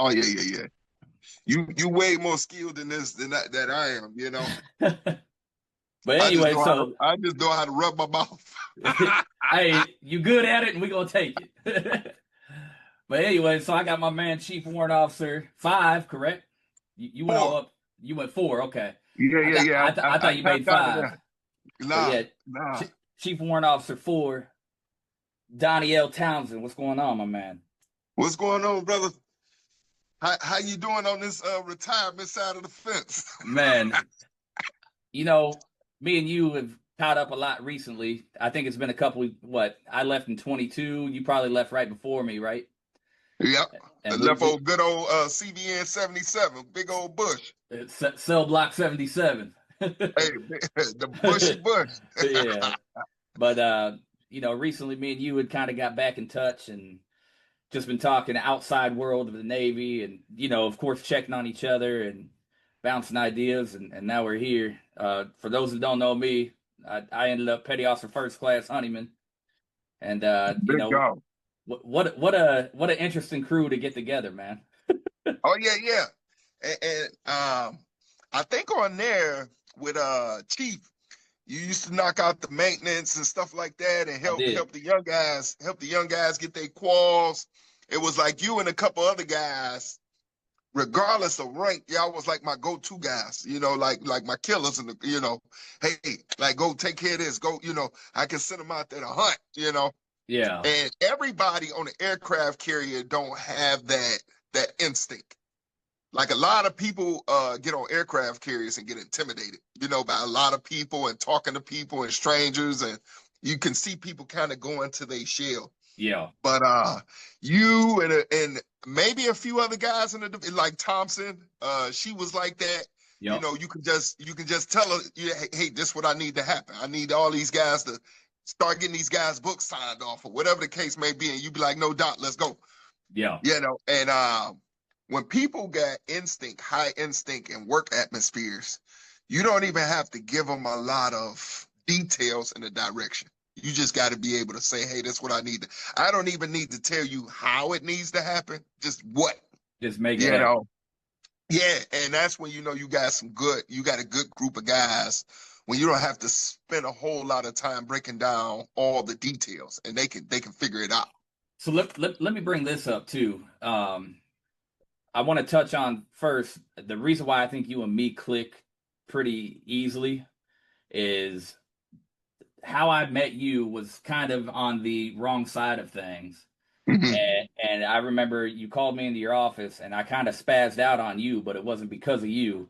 Oh yeah. You way more skilled in this than that I am. You know, But anyway, so I just know how to rub my mouth. hey, you good at it, and we gonna take it. But anyway, so I got my man, Chief Warrant Officer 5, correct? You went all Four. up. You went 4. Okay. Yeah. I thought I you made tapped out of 5. there. But Nah, yeah, nah. Chief Warrant Officer 4, Donnie Townsend. What's going on, my man? What's going on, brother? How you doing on this retirement side of the fence? Man, you know, me and you have caught up a lot recently. I think it's been a couple. What I left in 22. You probably left right before me, right? Yep. I And left old good old CBN 77, big old Bush. Cell Block 77. Hey, the bushy bush. Yeah. But recently me and you had kind of got back in touch and just been talking outside world of the Navy and, of course checking on each other and bouncing ideas and now we're here. For those who don't know me, I ended up Petty Officer First Class Honeyman. And Big dog. what an interesting crew to get together, man. Oh yeah. And I think on there with Chief, you used to knock out the maintenance and stuff like that and I help did. the young guys get their quals. It was like you and a couple other guys, regardless of rank, y'all was like my go-to guys, like my killers and hey, like go take care of this, go, I can send them out there to hunt. Yeah. And everybody on the aircraft carrier don't have that instinct. Like a lot of people get on aircraft carriers and get intimidated, by a lot of people and talking to people and strangers, and you can see people kind of go into their shell. Yeah. But you and maybe a few other guys in like Townsend, she was like that. Yep. You can just tell her, hey, this is what I need to happen. I need all these guys to start getting these guys' books signed off or whatever the case may be, and you be like, no doubt, let's go. Yeah. And when people got high instinct and work atmospheres, you don't even have to give them a lot of details in the direction. You just got to be able to say, hey, that's what I need. I don't even need to tell you how it needs to happen, just what. Just make it happen. Yeah, and that's when you got a good group of guys when you don't have to spend a whole lot of time breaking down all the details and they can figure it out. So let me bring this up too. I want to touch on first the reason why I think you and me click pretty easily is how I met you was kind of on the wrong side of things. Mhm. And I remember you called me into your office and I kind of spazzed out on you, but it wasn't because of you.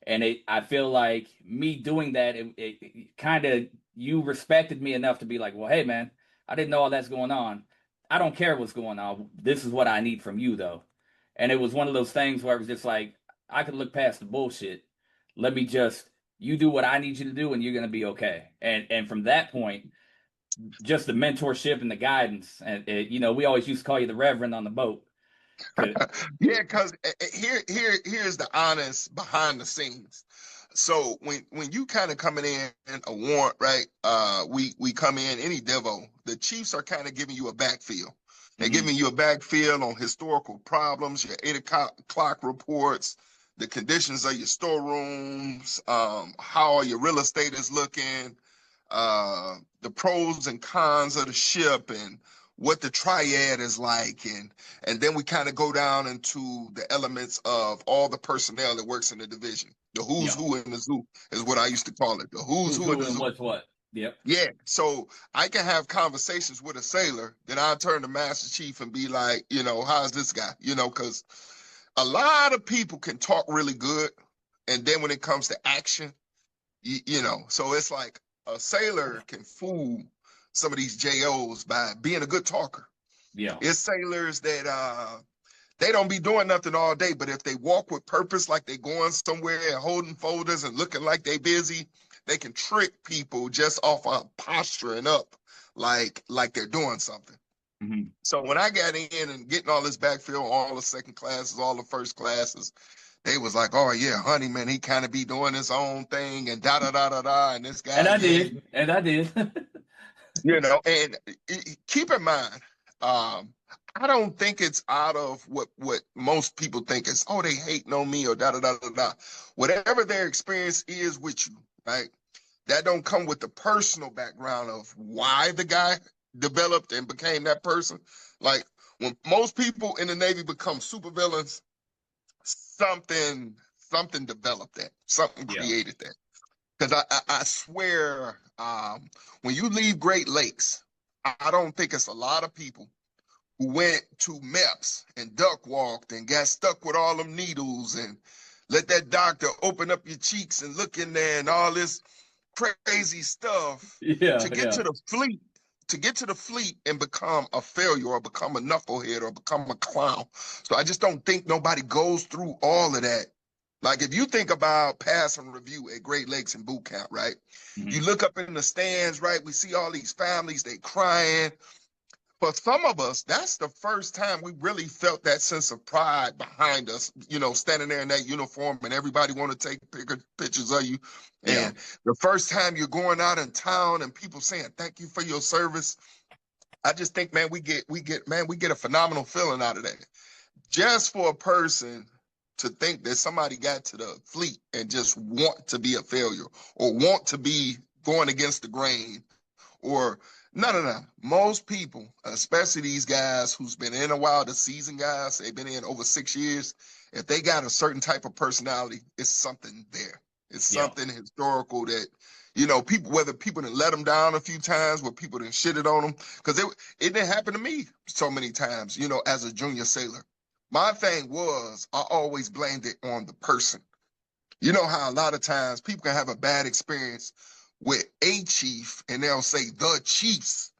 And I feel like me doing that, it kind of, you respected me enough to be like, well, hey, man, I didn't know all that's going on. I don't care what's going on. This is what I need from you, though. And it was one of those things where it was just like, I could look past the bullshit. Let me just, you do what I need you to do and you're going to be okay. And from that point, just the mentorship and the guidance. And, we always used to call you the Reverend on the boat. Yeah, because here's the honest behind the scenes. So when you kind of coming in a warrant, right? We come in any devo. The chiefs are kind of giving you a backfill. They're giving you a backfill on historical problems, your 8 o'clock reports, the conditions of your storerooms, how your real estate is looking, the pros and cons of the ship, and what the triad is like, and then we kind of go down into the elements of all the personnel that works in the division. The who's who in the zoo is what I used to call it. The who's who in who the and zoo. what's what. Yep. Yeah, so I can have conversations with a sailor, then I'll turn to Master Chief and be like, how's this guy? Because a lot of people can talk really good, and then when it comes to action, so it's like a sailor can fool some of these JOs by being a good talker. Yeah. It's sailors that they don't be doing nothing all day, but if they walk with purpose, like they going somewhere and holding folders and looking like they busy, they can trick people just off of posturing up like they're doing something. Mm-hmm. So when I got in and getting all this backfill, all the second classes, all the first classes, they was like, oh yeah, Honeyman, he kind of be doing his own thing and da da da da da, and this guy, And I did. and keep in mind, I don't think it's out of what most people think is, oh, they hating on me or da da da da da. Whatever their experience is with you, right? That don't come with the personal background of why the guy developed and became that person. Like when most people in the Navy become supervillains, something developed that, something Yeah. created that. Because I swear, when you leave Great Lakes, I don't think it's a lot of people who went to MEPS and duck walked and got stuck with all them needles and let that doctor open up your cheeks and look in there and all this crazy stuff Yeah, to get yeah. to the fleet, and become a failure or become a knucklehead or become a clown. So I just don't think nobody goes through all of that. Like if you think about pass and review at Great Lakes and boot camp, right? You Hmm. look up in the stands, right? We see all these families, they crying. For some of us, that's the first time we really felt that sense of pride behind us, standing there in that uniform and everybody want to take pictures of you. Yeah. And the first time you're going out in town and people saying, thank you for your service. I just think, man, we get a phenomenal feeling out of that. Just for a person to think that somebody got to the fleet and just want to be a failure or want to be going against the grain or no. Most people, especially these guys who's been in a while, the seasoned guys, they've been in over 6 years. If they got a certain type of personality, it's something there. It's Yeah. something historical that, people, whether people done let them down a few times, where people done shitted on them, because it didn't happen to me so many times, as a junior sailor. My thing was, I always blamed it on the person. You know how a lot of times people can have a bad experience with a chief and they'll say the chiefs,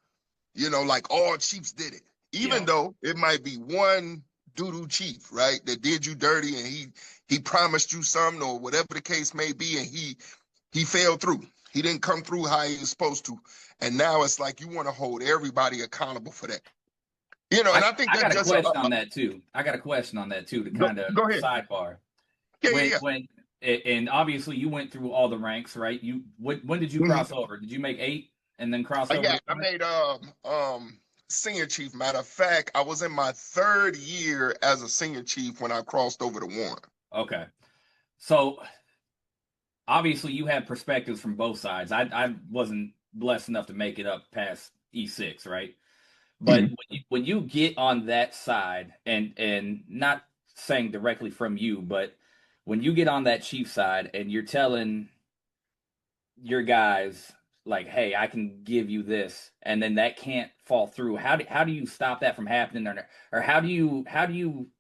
like all chiefs did it. Even Yeah. though it might be one doo-doo chief, right, that did you dirty and he promised you something or whatever the case may be, and he failed through. He didn't come through how he was supposed to. And now it's like you want to hold everybody accountable for that. And I think I that's got a just question on that too. To kind of go ahead. sidebar. Yeah. When and obviously you went through all the ranks, right? When did you Mhm. cross over? Did you make 8 and then cross over Yeah, to I 9? made senior chief. Matter of fact, I was in my third year as a senior chief when I crossed over to Warren. Okay. So obviously you had perspectives from both sides. I wasn't blessed enough to make it up past E6, right? But Mhm. when you get on that side, and not saying directly from you, but when you get on that chief side and you're telling your guys like, "Hey, I can give you this," and then that can't fall through. How do you stop that from happening, or how do you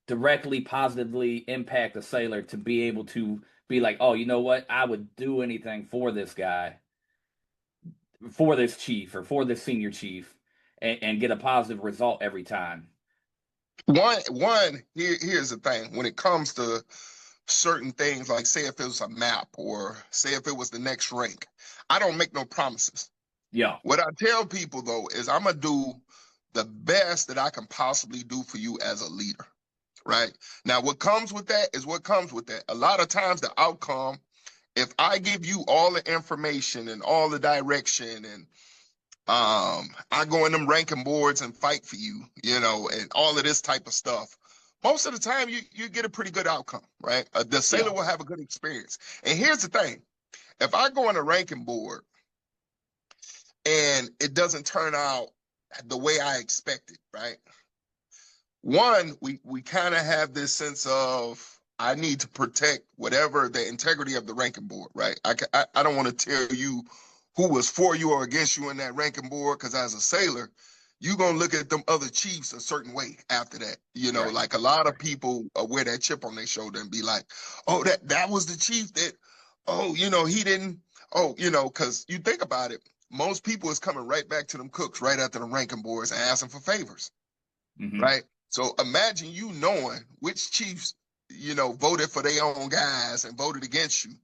directly positively impact a sailor to be able to be like, "Oh, you know what? I would do anything for this guy, for this chief, or for this senior chief," and get a positive result every time. Here's the thing. When it comes to certain things, like say if it was a map or say if it was the next rank, I don't make no promises. Yeah, What I tell people though is I'm gonna do the best that I can possibly do for you as a leader. Right now, what comes with that is what comes with that. A lot of times, the outcome, if I give you all the information and all the direction and I go in them ranking boards and fight for you, and all of this type of stuff. Most of the time, you get a pretty good outcome, right? The sailor yeah, will have a good experience. And here's the thing: if I go on a ranking board and it doesn't turn out the way I expected, right? One, we kind of have this sense of I need to protect whatever the integrity of the ranking board, right? I don't want to tell you who was for you or against you in that ranking board, because as a sailor, you're gonna look at them other chiefs a certain way after that. right, Like a lot of right. people wear that chip on their shoulder and be like, "Oh, that was the chief that, oh, he didn't, oh, because you think about it, most people is coming right back to them cooks right after the ranking boards and asking for favors, Hmm. right? So imagine you knowing which chiefs, voted for their own guys and voted against you.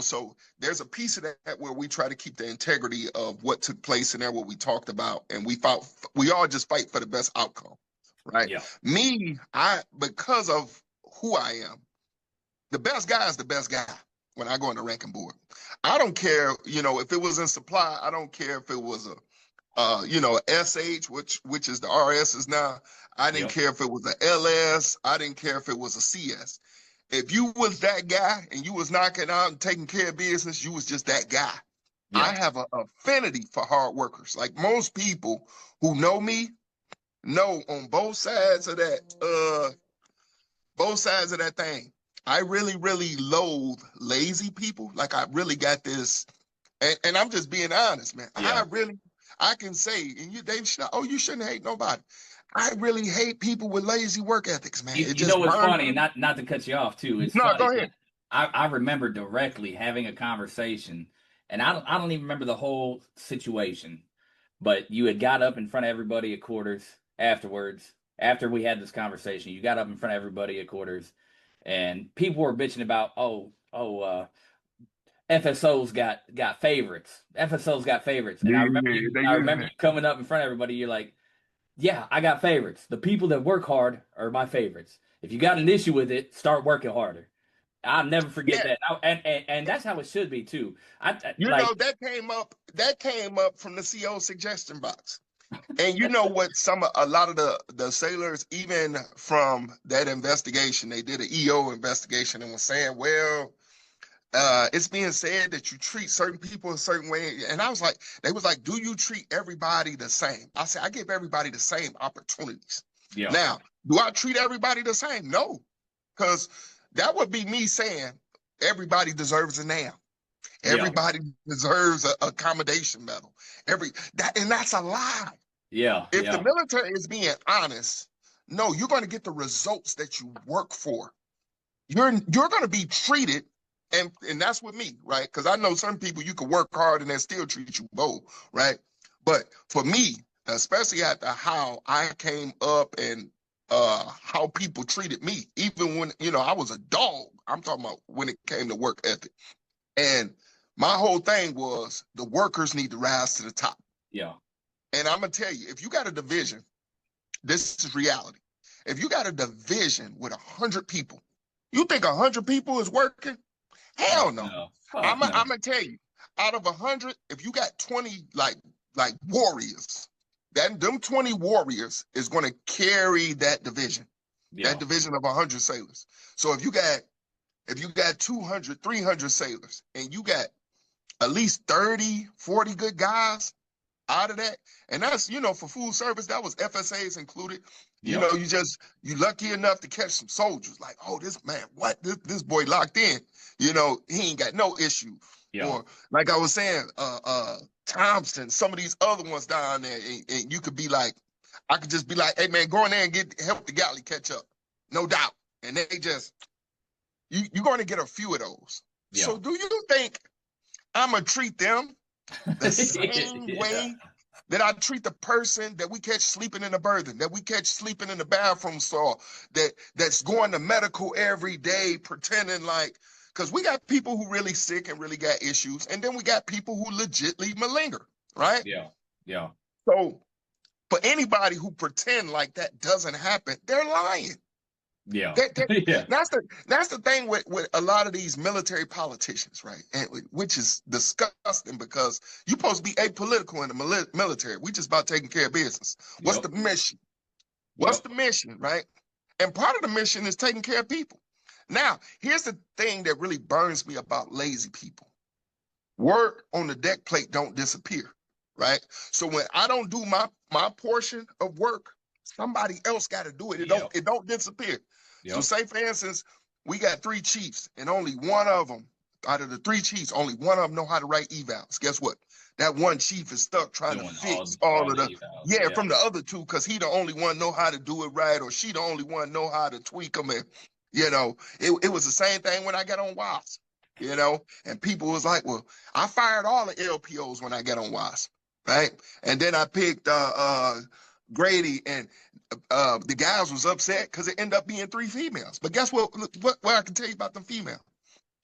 So there's a piece of that where we try to keep the integrity of what took place in there, what we talked about, and we all just fight for the best outcome, right? Yeah, Me, because of who I am, the best guy is the best guy when I go on the ranking board. I don't care, if it was in supply, I don't care if it was a SH, which is the RSs now. I didn't Yep. care if it was a LS. I didn't care if it was a CS. If you was that guy and you was knocking out and taking care of business, you was just that guy. I Yeah. have an affinity for hard workers. Like most people who know me know on both sides of that thing. I really, really loathe lazy people. Like I really got this, and I'm just being honest, man. Yeah. I can say, and you shouldn't hate nobody. I really hate people with lazy work ethics, man. It You just know what's burns funny, and me. not to cut you off too. It's No, funny go ahead. that I remember directly having a conversation, and I don't even remember the whole situation, but you had got up in front of everybody at quarters afterwards. After we had this conversation, you got up in front of everybody at quarters, and people were bitching about FSO's got favorites. FSO's got favorites, and Yeah, they I using remember you that. coming up in front of everybody. You're like, yeah, I got favorites. The people that work hard are my favorites. If you got an issue with it, start working harder. I'll never forget Yeah, that. And that's how it should be too. Like, that came up from the CO suggestion box. And you know what? A lot of the sailors, even from that investigation, they did an EO investigation and was saying, well, it's being said that you treat certain people a certain way. And they was like, do you treat everybody the same? I said, I give everybody the same opportunities. yeah, Now, do I treat everybody the same? No, because that would be me saying everybody deserves a name. yeah, Everybody deserves a accommodation medal. And that's a lie. yeah, If the yeah, military is being honest, no, you're going to get the results that you work for. You're going to be treated, and that's with me, right? Because I know some people you can work hard and they still treat you bold, right? But for me, especially after how I came up and how people treated me, even when I was a dog. I'm talking about when it came to work ethic. And my whole thing was the workers need to rise to the top. yeah, And I'm gonna tell you, if you got a division, this is reality. If you got a division with 100 people, you think 100 people is working? Hell fuck no. no, I'm fuck gonna no, I'm tell you, out of 100, if you got 20 like warriors, then them 20 warriors is gonna carry that yeah, division of 100 sailors. So if you got 200, 300 sailors, and you got at least 30, 40 good guys out of that. And that's, for food service, that was FSAs included. yep, You lucky enough to catch some soldiers. Like, oh, this man, what? This boy locked in. He ain't got no issue. yeah, Or like I was saying, Townsend, some of these other ones down there, and you could be like, I could just be like, hey man, go in there and help the galley catch up. No doubt. And they just, you're going to get a few of those. yeah, So do you think I'm going to treat them the same yeah, way that I treat the person that we catch sleeping in the berthing, that we catch sleeping in the bathroom stall, that's going to medical every day, pretending like, because we got people who really sick and really got issues, and then we got people who legitly malinger, right? yeah, yeah, So for anybody who pretend like that doesn't happen, they're lying. yeah, That, that, yeah, that's the thing with a lot of these military politicians, right? And which is disgusting because you're supposed to be apolitical in the military. We just about taking care of business. What's yep, the mission? What's yep, the mission, right? And part of the mission is taking care of people. Now, here's the thing that really burns me about lazy people. Work on the deck plate don't disappear, right? So when I don't do my portion of work, somebody else got to do it. It don't yep, it don't disappear. So yep, say for instance, we got 3 chiefs, and only one of them, out of the 3 chiefs, only one of them know how to write evals. Guess what? That one chief is stuck trying to doing fix all all of the the evals, yeah yeah, from the other two because he the only one know how to do it right, or she the only one know how to tweak them. And it was the same thing when I got on WASP. And people was like, well, I fired all the LPOs when I got on WASP, right? And then I picked Grady, and the guys was upset because it ended up being 3 females. But guess what I can tell you about them females?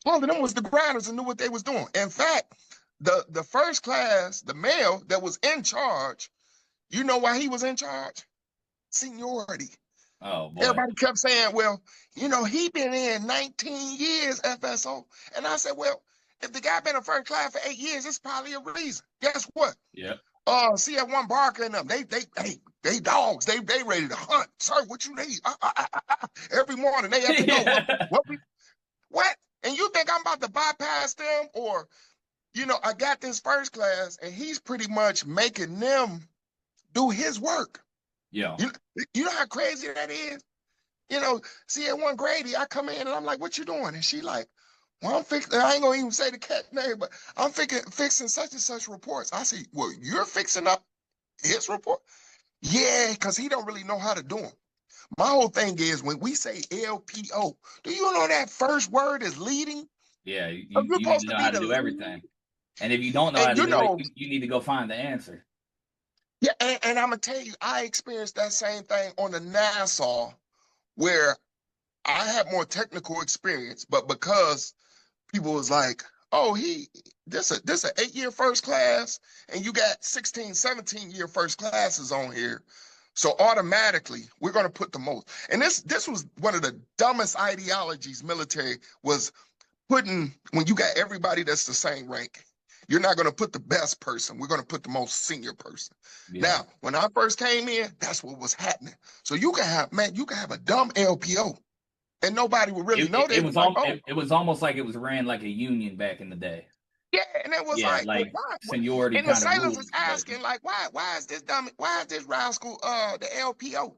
All of them was the grinders and knew what they was doing. In fact, the first class, the male that was in charge, you know why he was in charge? Seniority. oh boy, Everybody kept saying, well, he been in 19 years, FSO. And I said, well, if the guy been in first class for 8 years, it's probably a reason. Guess what? yep, CF1 Barker and them, they dogs. They ready to hunt. Sir, what you need? Every morning they at the door. Yeah. What? And you think I'm about to bypass them? Or, I got this first class and he's pretty much making them do his work. Yeah. You, you know how crazy that is? See at one Grady, I come in and I'm like, what you doing? And she like, well, I'm fixing, I ain't gonna even say the cat name, but I'm fixing such and such reports. I say, well, you're fixing up his report? Yeah, because he don't really know how to do them. My whole thing is when we say LPO, do you know that first word is leading? Yeah. You're You need supposed to to know be how to the do lead. everything. And if you don't know how And to do it, you need to go find the answer. yeah, and I'm gonna tell you, I experienced that same thing on the Nassau where I had more technical experience, but because people was like, oh, this a 8-year first class, and you got 16, 17-year first classes on here. So automatically we're gonna put the most. And this was one of the dumbest ideologies military was putting when you got everybody that's the same rank. You're not gonna put the best person. We're gonna put the most senior person. Yeah. Now, when I first came in, that's what was happening. So you can have a dumb LPO and nobody would really know. They It was was like, oh, it was almost like it was ran like a union back in the day. yeah, and it was Yeah, like, well, like why? seniority And the kind of sailors rules, is but asking, like, why is this dummy? Why is this rascal the LPO?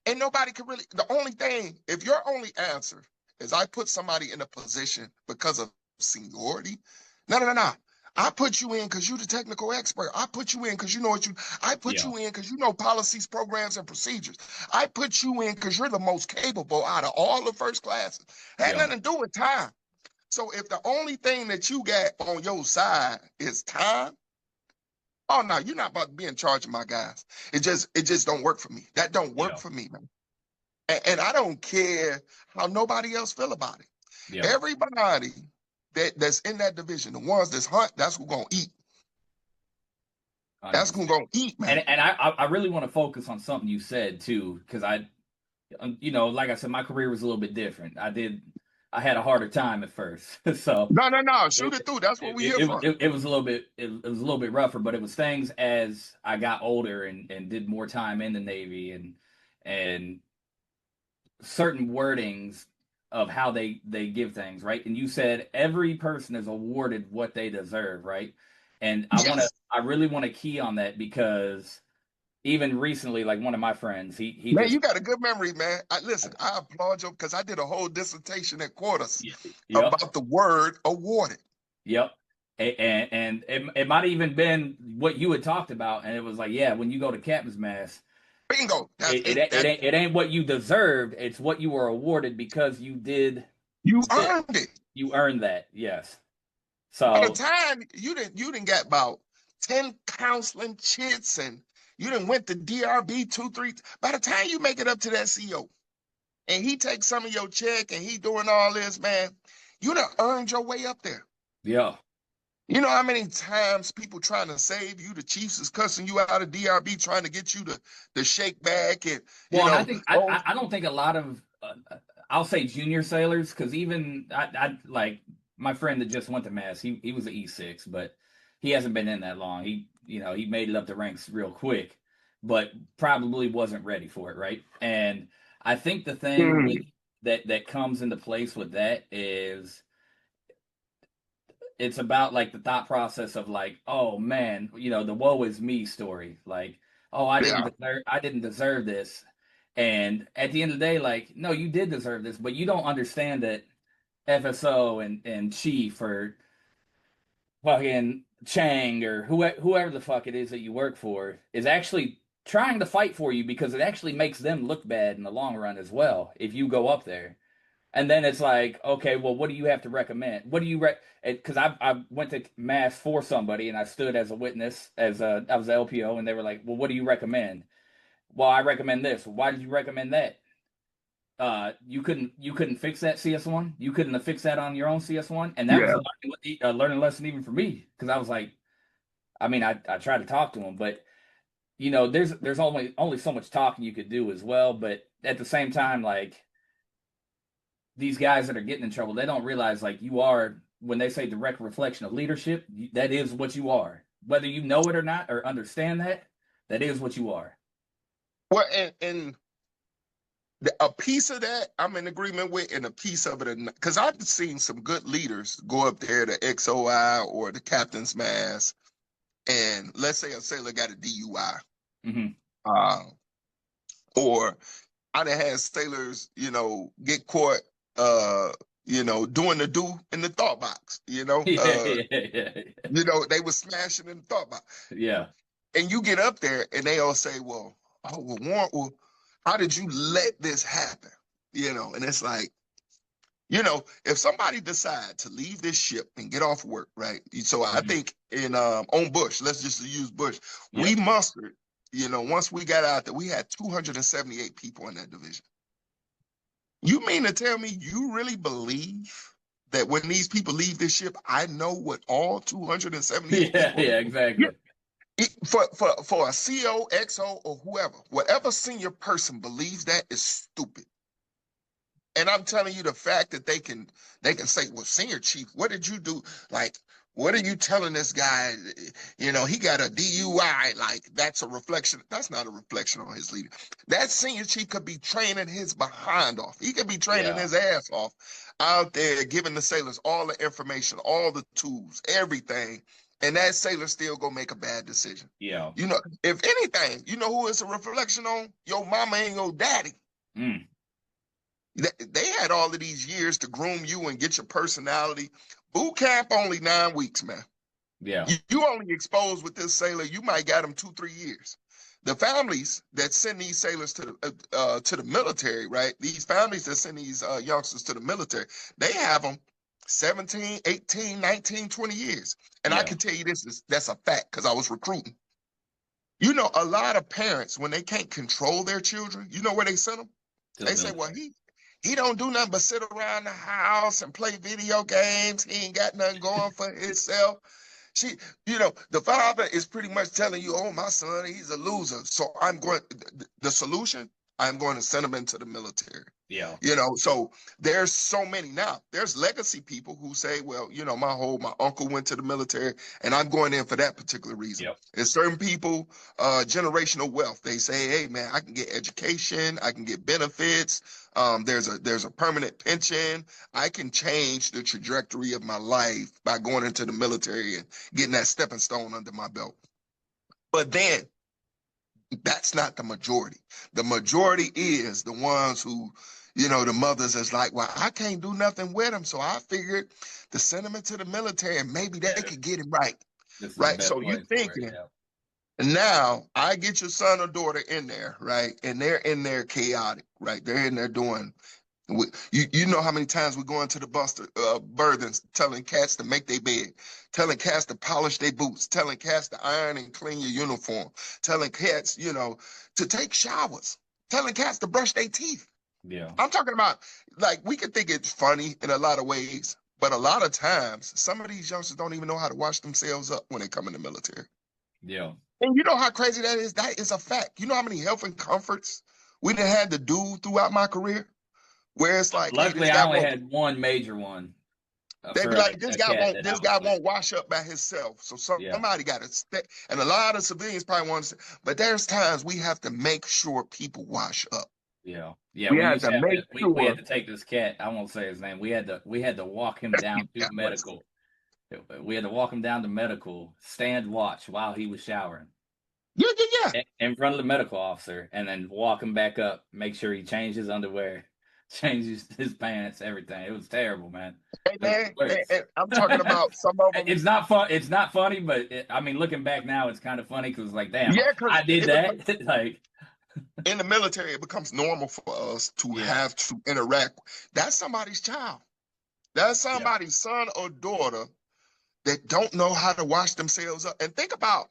And nobody could really. The only thing, if your only answer is I put somebody in a position because of seniority, no, no, no, no. I put you in because you're the technical expert. I put you in because you know what you. I put yeah, you in because you know policies, programs, and procedures. I put you in because you're the most capable out of all the first classes. Had yeah, nothing to do with time. So if the only thing that you got on your side is time, oh no, you're not about to be in charge of my guys. It just don't work for me. That don't work yeah, for me, man. And I don't care how nobody else feel about it. yeah. Everybody that's in that division, the ones that's hunt, that's who gonna eat. That's who 100%. gonna eat, man. And I really want to focus on something you said too, because like I said, my career was a little bit different. I had a harder time at first, so No, no, no. Shoot it it through. That's what we here for. it was a little bit it was a little bit rougher, but it was things as I got older and did more time in the Navy and certain wordings of how they give things, right? And you said every person is awarded what they deserve, right? And Yes. I really want to key on that because even recently, like one of my friends, he Man, just you got a good memory, man. Listen, I applaud you because I did a whole dissertation at Quarters yep, about the word awarded. yep. And it might have even been what you had talked about, and it was like, yeah, when you go to captain's mass, Bingo. That's it. it ain't what you deserved, it's what you were awarded because you did You this. earned it. You earned that, yes. By the So time you didn't get about 10 counseling chits and you didn't went to DRB 2, 3. By the time you make it up to that CO and he takes some of your check and he doing all this, man, you done earned your way up there. yeah. You know how many times people trying to save you, the Chiefs is cussing you out of DRB, trying to get you to shake back and Well, and I think oh I don't think a lot of I'll say junior sailors because even I like my friend that just went to mass. He was an E6, but he hasn't been in that long. He made it up the ranks real quick, but probably wasn't ready for it, right? And I think the thing with mm, that comes into place with that is it's about like the thought process of like, oh man, the woe is me story. Like, oh, yeah, I didn't deserve this. And at the end of the day, like, no, you did deserve this, but you don't understand that FSO and Chief or fucking Chang or whoever the fuck it is that you work for is actually trying to fight for you because it actually makes them look bad in the long run as well if you go up there. And then it's like, okay, well, what do you have to recommend? What do you Because I went to mass for somebody and I stood as a witness I was LPO and they were like, well, what do you recommend? Well, I recommend this. Why did you recommend that? You couldn't fix that CS1. You couldn't have fixed that on your own CS1, and that was yeah. a learning lesson even for me because I was like, I mean, I tried to talk to him, but there's only so much talking you could do as well. But at the same time, like these guys that are getting in trouble, they don't realize like you are when they say direct reflection of leadership, that is what you are. whether you know it or not or understand that, that is what you are. Well, and a piece of that I'm in agreement with, and a piece of it, because I've seen some good leaders go up there to XOI or the captain's mass, and let's say a sailor got a DUI, Mm-hmm. uh, or I done had sailors, get caught, doing the do in the thought box, Yeah. they were smashing in the thought box. Yeah. And you get up there and they all say, well, Warren, well, how did you let this happen? And it's like, if somebody decide to leave this ship and get off work, right? So I think on Bush, let's just use Bush, we mustered, once we got out there, we had 278 people in that division. You mean to tell me you really believe that when these people leave this ship, I know what all 278 people? Yeah, exactly. For a CO, XO, or whatever senior person believes that is stupid. And I'm telling you, the fact that they can say, well, senior chief, what did you do? Like, what are you telling this guy? He got a DUI. Like, that's a reflection. That's not a reflection on his leader. That senior chief could be training his behind off. He could be training his ass off out there, giving the sailors all the information, all the tools, everything. And that sailor still gonna make a bad decision. Yeah. If anything, who it's a reflection on? Your mama and your daddy. Mm. They had all of these years to groom you and get your personality. Boot camp only 9 weeks, man. Yeah. You only exposed with this sailor, you might got them 2-3 years. The families that send these sailors to the military, right? These families that send these youngsters to the military, they have them 17, 18, 19, 20 years. And I can tell you that's a fact because I was recruiting. A lot of parents, when they can't control their children, you know where they send them? They say, well, he don't do nothing but sit around the house and play video games. He ain't got nothing going for himself. The father is pretty much telling you, oh, my son, he's a loser. So the solution, I'm going to send him into the military. Yeah. So there's so many now. There's legacy people who say, well, my uncle went to the military and I'm going in for that particular reason. Yep. There's certain people, generational wealth. They say, hey man, I can get education, I can get benefits. There's a permanent pension. I can change the trajectory of my life by going into the military and getting that stepping stone under my belt. But then that's not the majority. The majority is the ones who, the mothers is like, well, I can't do nothing with them. So I figured to send them into the military and maybe they could get it right. Right. So you're thinking, now I get your son or daughter in there, right? And they're in there chaotic, right? They're in there doing, you know how many times we go into the Berthens telling cats to make their bed, telling cats to polish their boots, telling cats to iron and clean your uniform, telling cats, to take showers, telling cats to brush their teeth. Yeah. I'm talking about, like, we can think it's funny in a lot of ways, but a lot of times some of these youngsters don't even know how to wash themselves up when they come in the military. Yeah. And you know how crazy that is? That is a fact. You know how many health and comforts we done had to do throughout my career? Where it's like, luckily, hey, I only had one major one. They be like, this guy won't wash up by himself. So somebody got to stay. And a lot of civilians probably want to, but there's times we have to make sure people wash up. Yeah. Yeah. We had to make sure. We had to take this cat. I won't say his name. We had to walk him down to medical. We had to walk him down to medical, stand watch while he was showering. Yeah. In front of the medical officer, and then walk him back up, make sure he changed his underwear, changes his pants, everything. It was terrible, man. Hey, man, I'm talking about some of them. It's not fun. It's not funny, but looking back now, it's kind of funny because, like, damn, I did that. Like, in the military, it becomes normal for us to have to interact. That's somebody's child. That's somebody's son or daughter that don't know how to wash themselves up. And think about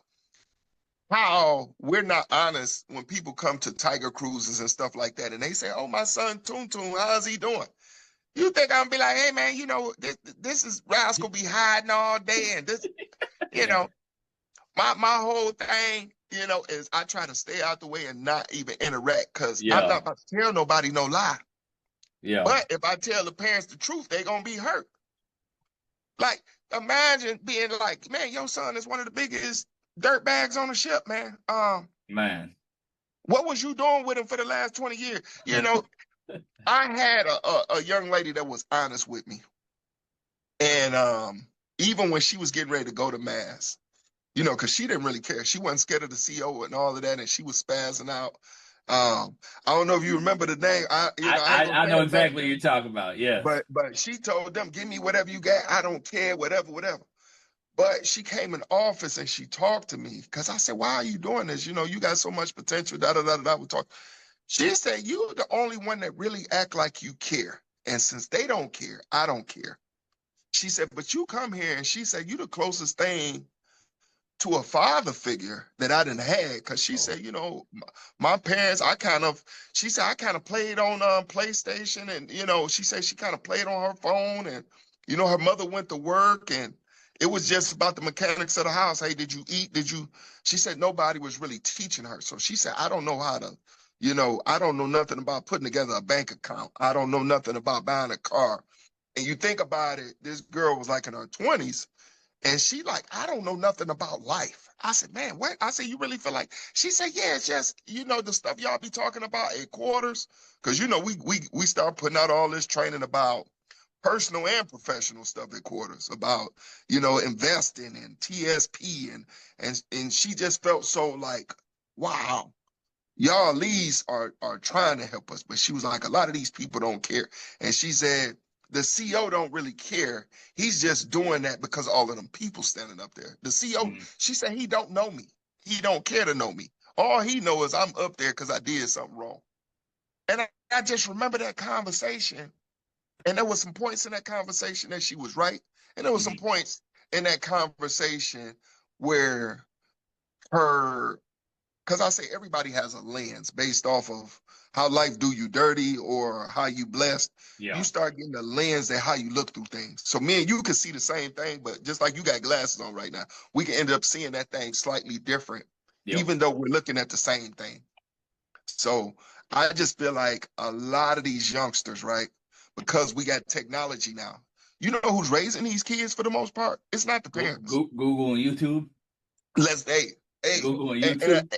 how we're not honest when people come to Tiger cruises and stuff like that, and they say, "Oh, my son Toon, how's he doing?" You think I'm gonna be like, "Hey, man, this is Rascal be hiding all day," and this, my whole thing, is I try to stay out the way and not even interact because I'm not about to tell nobody no lie. Yeah. But if I tell the parents the truth, they're gonna be hurt. Like, imagine being like, man, your son is one of the biggest dirt bags on the ship, man. Man. What was you doing with him for the last 20 years? You know, I had a young lady that was honest with me. And even when she was getting ready to go to mass, you know, because she didn't really care. She wasn't scared of the CO and all of that, and she was spazzing out. I don't know if you remember the name. I ain't gonna I say know her name, exactly what you're talking about. Yes. but she told them, give me whatever you got. I don't care, whatever, whatever. But she came in the office and she talked to me because I said, why are you doing this? You know, you got so much potential, da da da da. We talk. She said, you're the only one that really act like you care. And since they don't care, I don't care. She said, but you come here, and she said, you the closest thing to a father figure that I didn't had. Because she Oh. said, you know, my parents, she said, I kind of played on PlayStation. And, you know, she said she kind of played on her phone. And, you know, her mother went to work, and it was just about the mechanics of the house. Hey, did you eat? She said nobody was really teaching her. So she said, I don't know how to, you know, I don't know nothing about putting together a bank account. I don't know nothing about buying a car. And you think about it, this girl was like in her 20s, and she like, I don't know nothing about life. I said, man, what? I said, you really feel like? She said, yeah, it's just, you know, the stuff y'all be talking about at quarters. Cause you know, we start putting out all this training about personal and professional stuff at quarters, about, you know, investing and TSP, and she just felt so like, wow, y'all leads are trying to help us. But she was like, a lot of these people don't care. And she said, the CO don't really care. He's just doing that because all of them people standing up there. The CO, Mm. she said, he don't know me. He don't care to know me. All he knows is I'm up there because I did something wrong. And I just remember that conversation. And there was some points in that conversation that she was right. And there was some Mm. points in that conversation where her, because I say everybody has a lens based off of how life do you dirty or how you blessed. You Yeah. start getting a lens at how you look through things. So me and you can see the same thing, but just like you got glasses on right now, we can end up seeing that thing slightly different, Yep. even though we're looking at the same thing. So I just feel like a lot of these youngsters, right? Because we got technology now. You know who's raising these kids for the most part? It's not the parents. Google and YouTube. Let's hey, Google and and YouTube.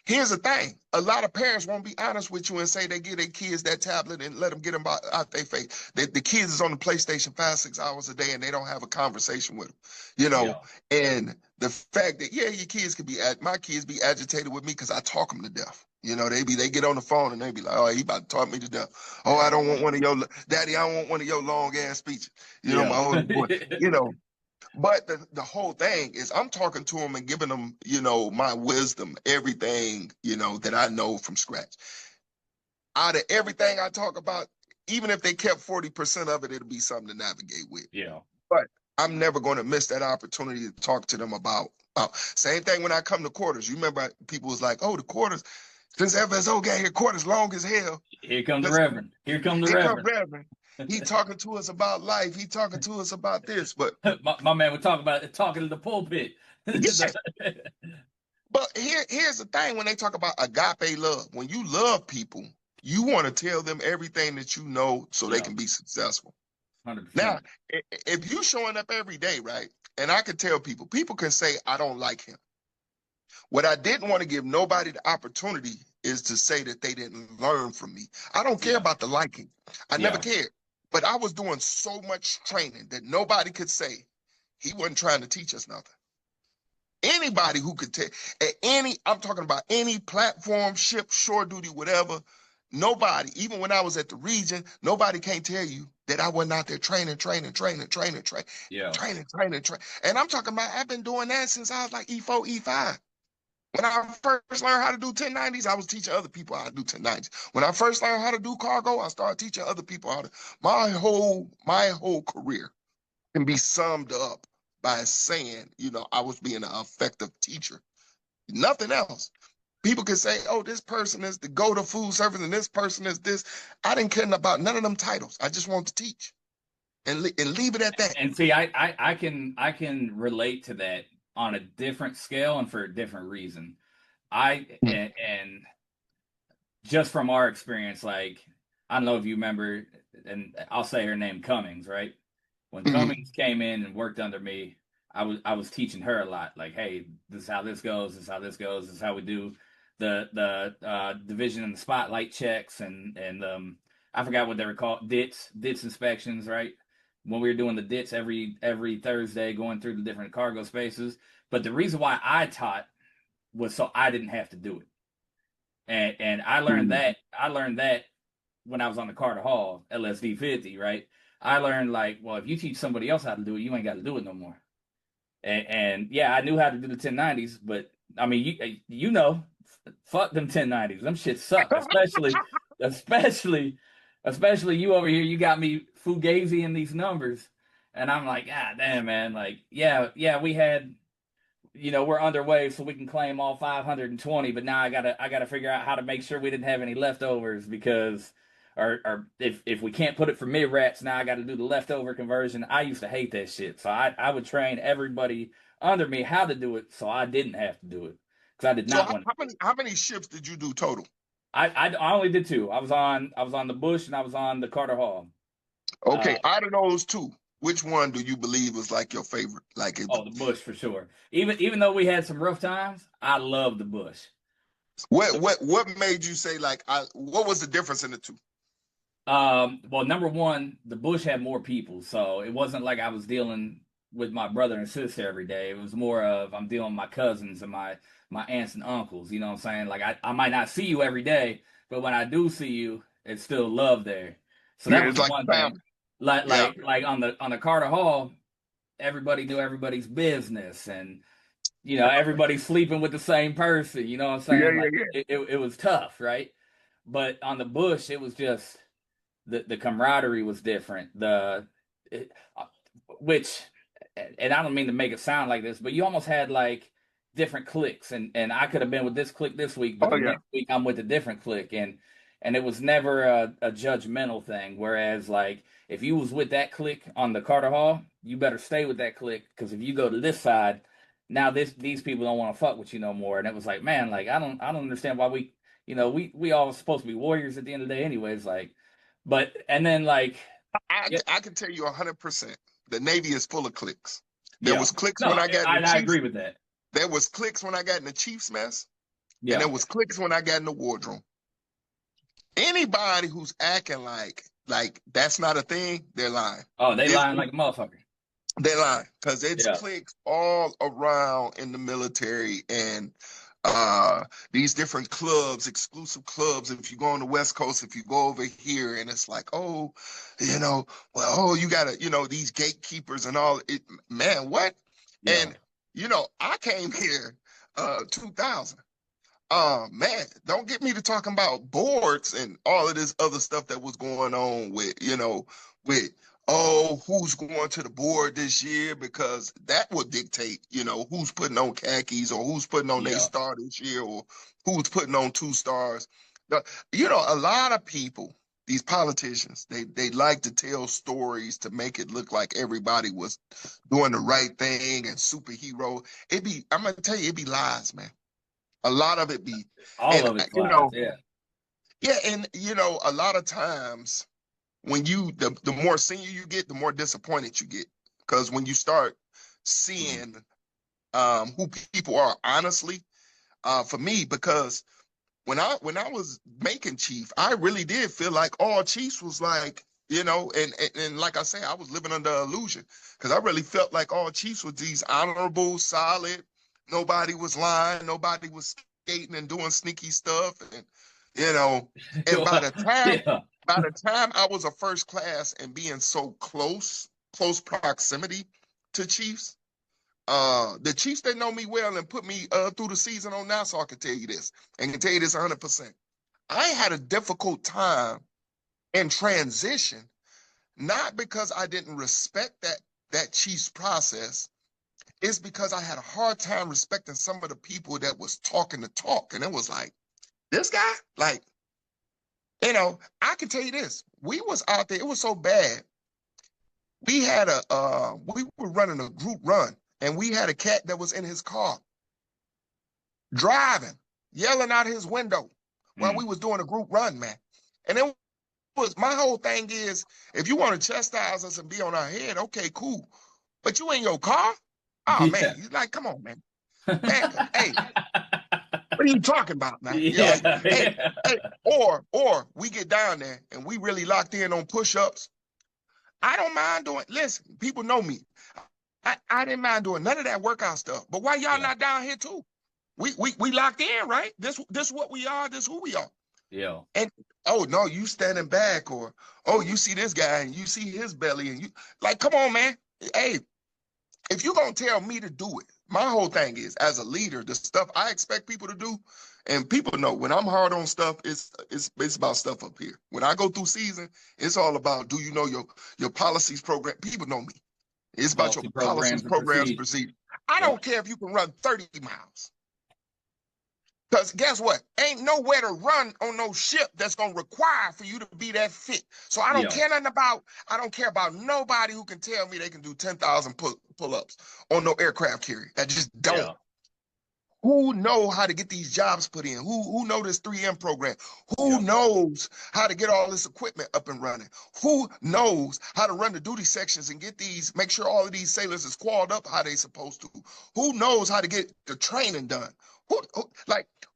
here's the thing. A lot of parents won't be honest with you and say they give their kids that tablet and let them get them out their face. The kids is on the PlayStation 5, 6 hours a day, and they don't have a conversation with them, you know. Yeah. And the fact that, yeah, your kids could my kids be agitated with me because I talk them to death. You know, they get on the phone and they be like, oh, he about to talk me to death. Oh, I don't want one of your, daddy, I don't want one of your long ass speeches. You know, my Yeah. oldest boy, you know. But the whole thing is I'm talking to them and giving them, you know, my wisdom, everything, you know, that I know from scratch. Out of everything I talk about, even if they kept 40% of it, it'll be something to navigate with. Yeah. But I'm never going to miss that opportunity to talk to them about. Same thing when I come to quarters. You remember people was like, oh, the quarters, since FSO got here, quarters long as hell. Here comes the Because Reverend. Here comes the here come Reverend. Reverend. He talking to us about life. He talking to us about this. But My man would talk about talking to the pulpit. yeah, but here's the thing: when they talk about agape love, when you love people, you want to tell them everything that you know so they Yeah. can be successful. Now, 100%. if you showing up every day, right, and I can tell people can say I don't like him. What I didn't want to give nobody the opportunity is to say that they didn't learn from me. I don't care Yeah. about the liking. I never Yeah. cared. But I was doing so much training that nobody could say he wasn't trying to teach us nothing. Anybody who could take at I'm talking about any platform, ship, shore duty, whatever. Nobody, even when I was at the region, nobody can tell you that I wasn't out there training, Yeah. training. And I'm talking about I've been doing that since I was like E4, E5. When I first learned how to do 1090s, I was teaching other people how to do 1090s. When I first learned how to do cargo, I started teaching other people how to. My whole career can be summed up by saying, you know, I was being an effective teacher. Nothing else. People can say, oh, this person is the go-to food service and this person is this. I didn't care about none of them titles. I just wanted to teach and leave it at that. And see, I can relate to that on a different scale and for a different reason. And just from our experience, like I don't know if you remember, and I'll say her name Cummings, right? When Mhm. Cummings came in and worked under me, I was teaching her a lot. Like, hey, this is how this goes. This is how this goes. This is how we do the division and the spotlight checks and I forgot what they were called. Dits inspections, right? When we were doing the dits every Thursday, going through the different cargo spaces. But the reason why I taught was so I didn't have to do it. And I learned that when I was on the Carter Hall LSD 50, right? I learned like, well, if you teach somebody else how to do it, you ain't got to do it no more. And yeah, I knew how to do the 1090s, but I mean, you know, fuck them 1090s. Them shit suck, especially, especially you over here. You got me fugazi in these numbers, and I'm like, ah, damn, man. Like, yeah, we had, we're underway, so we can claim all 520. But now I gotta figure out how to make sure we didn't have any leftovers because, or if we can't put it for mid rats, now I got to do the leftover conversion. I used to hate that shit, so I would train everybody under me how to do it, so I didn't have to do it because I did So not want to. how many ships did you do total? I only did two. I was on the Bush and I was on the Carter Hall. Okay, Uh, out of those two, which one do you believe was like your favorite? Like oh, the Bush for sure. Even though we had some rough times, I love the Bush. what made you say like what was the difference in the two? Well, number one, the bush had more people, so it wasn't like I was dealing with my brother and sister every day. It was more of I'm dealing with my cousins and my aunts and uncles. You know what I'm saying? Like I might not see you every day, but when I do see you, it's still love there. So that Yeah, was it's the like one family. thing. Like Yeah. like like on the Carter Hall, everybody knew everybody's business, and everybody's sleeping with the same person. You know what I'm Yeah, saying? yeah, Like yeah. it was tough, right? But on the bush, it was just the camaraderie was different. It, uh, which, and I don't mean to make it sound like this, but you almost had like different cliques, and I could have been with this clique this week, but Oh the yeah. next week I'm with a different clique, and it was never a judgmental thing. Whereas like if you was with that clique on the Carter Hall, you better stay with that clique because if you go to this side, now these people don't want to fuck with you no more. And it was like, man, like I don't understand why we all supposed to be warriors at the end of the day, anyways. Like, but and then like I yeah, I can tell you 100%. The Navy is full of cliques. There yeah. was cliques when No, I got in the I Chiefs. agree with that. There was cliques when I got in the Chiefs mess, and there Yeah. was cliques when I got in the wardroom. Anybody who's acting like that's not a thing, they're lying. Oh, they It's, lying like a motherfucker. they're lying because it's Yeah. cliques all around in the military and uh these different clubs, exclusive clubs. If you go on the West Coast, if you go over here, and it's like, oh, well, oh, you gotta, these gatekeepers and all it, man, what? Yeah. And I came here 2000. Man, don't get me to talking about boards and all of this other stuff that was going on with oh, who's going to the board this year because that would dictate, who's putting on khakis or who's putting on their Yeah. star this year or who's putting on two stars. A lot of people, these politicians, they like to tell stories to make it look like everybody was doing the right thing and superhero. I'm gonna tell you, it be lies, man. A lot of it be, All and of it's lies. Yeah. yeah, and a lot of times when the more senior you get, the more disappointed you get because when you start Mm. seeing who people are honestly, for me, because when I was making chief, I really did feel like all chiefs was like, and like I say, I was living under illusion because I really felt like all chiefs was these honorable, solid. Nobody was lying. Nobody was skating and doing sneaky stuff, and you know. And Yeah. by the time I was a first class and being so close proximity to chiefs, the Chiefs, they know me well and put me through the season on Nassau. I can tell you this, and can tell you this 100%. I had a difficult time in transition, not because I didn't respect that Chiefs process. It's because I had a hard time respecting some of the people that was talking the talk, and it was like this guy, like I can tell you this. We was out there. It was so bad. We were running a group run, and we had a cat that was in his car driving, yelling out his window while we Mm. was doing a group run, man. And it my whole thing is, if you want to chastise us and be on our head, okay, cool. But you in your car? Oh man, Yeah. you like, come on, man. Man, hey, what are you talking about, man? You're like, Yeah. hey, Yeah. hey, or we get down there and we really locked in on push-ups. I don't mind doing, listen, people know me. I didn't mind doing none of that workout stuff. But why y'all Yeah. not down here too? We locked in, right? This what we are, this who we are. Yeah. And oh no, you standing back, or oh, you see this guy and you see his belly, and you like, come on, man. Hey, if you're gonna tell me to do it, my whole thing is, as a leader, the stuff I expect people to do, and people know when I'm hard on stuff, it's about stuff up here. When I go through season, it's all about, do you know your policies, program? People know me. It's about your Policy policies, programs and programs, and procedures. procedures. I Yep. don't care if you can run 30 miles. Because guess what? Ain't nowhere to run on no ship that's gonna require for you to be that fit. So I don't Yeah. care nothing about, I don't care about nobody who can tell me they can do 10,000 pull-ups on no aircraft carrier. I just don't. Yeah. Who know how to get these jobs put in? Who know this 3M program? Who Yep. knows how to get all this equipment up and running? Who knows how to run the duty sections and get these, make sure all of these sailors is qualled up how they supposed to? Who knows how to get the training done?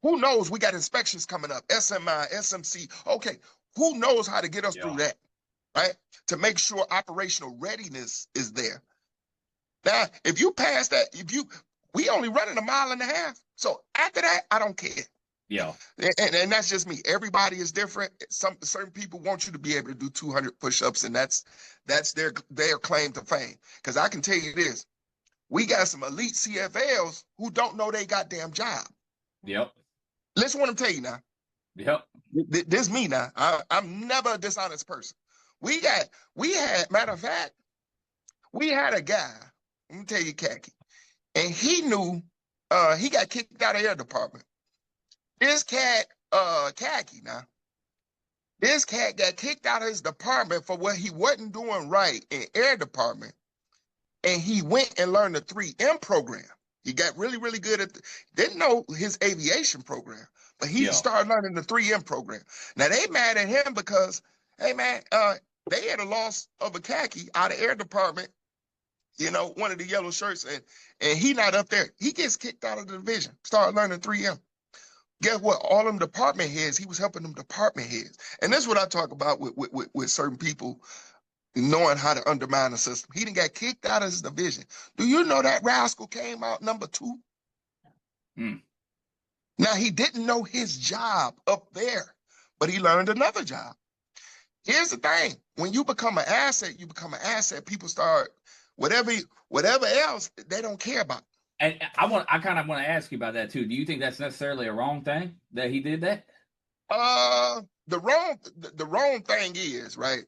Who knows we got inspections coming up, SMI, SMC. Okay, who knows how to get us through Yeah. that, right? To make sure operational readiness is there. Now, if you pass that, we only running 1.5 miles. So after that, I don't care. Yeah. And that's just me. Everybody is different. Certain people want you to be able to do 200 push-ups, and that's their claim to fame. Because I can tell you this, we got some elite CFLs who don't know they goddamn job. Yep. Listen what I'm telling you now. Yep. This me now. I'm never a dishonest person. Matter of fact, we had a guy, let me tell you, Khaki, and he knew he got kicked out of the air department. This cat, Khaki now, this cat got kicked out of his department for what he wasn't doing right in air department. And he went and learned the 3M program. He got really, really good didn't know his aviation program, but he Yeah. started learning the 3M program. Now they mad at him because, hey man, they had a loss of a Khaki out of air department, one of the yellow shirts, and he not up there. He gets kicked out of the division, started learning 3M. Guess what? All them department heads, he was helping them department heads. And that's what I talk about with certain people knowing how to undermine the system. He didn't get kicked out of his division. Do you know that rascal came out number 2? Mm. Now, he didn't know his job up there, but he learned another job. Here's the thing. When you become an asset, People start, whatever else, they don't care about. And I kind of want to ask you about that too. Do you think that's necessarily a wrong thing that he did that? The wrong thing is, right,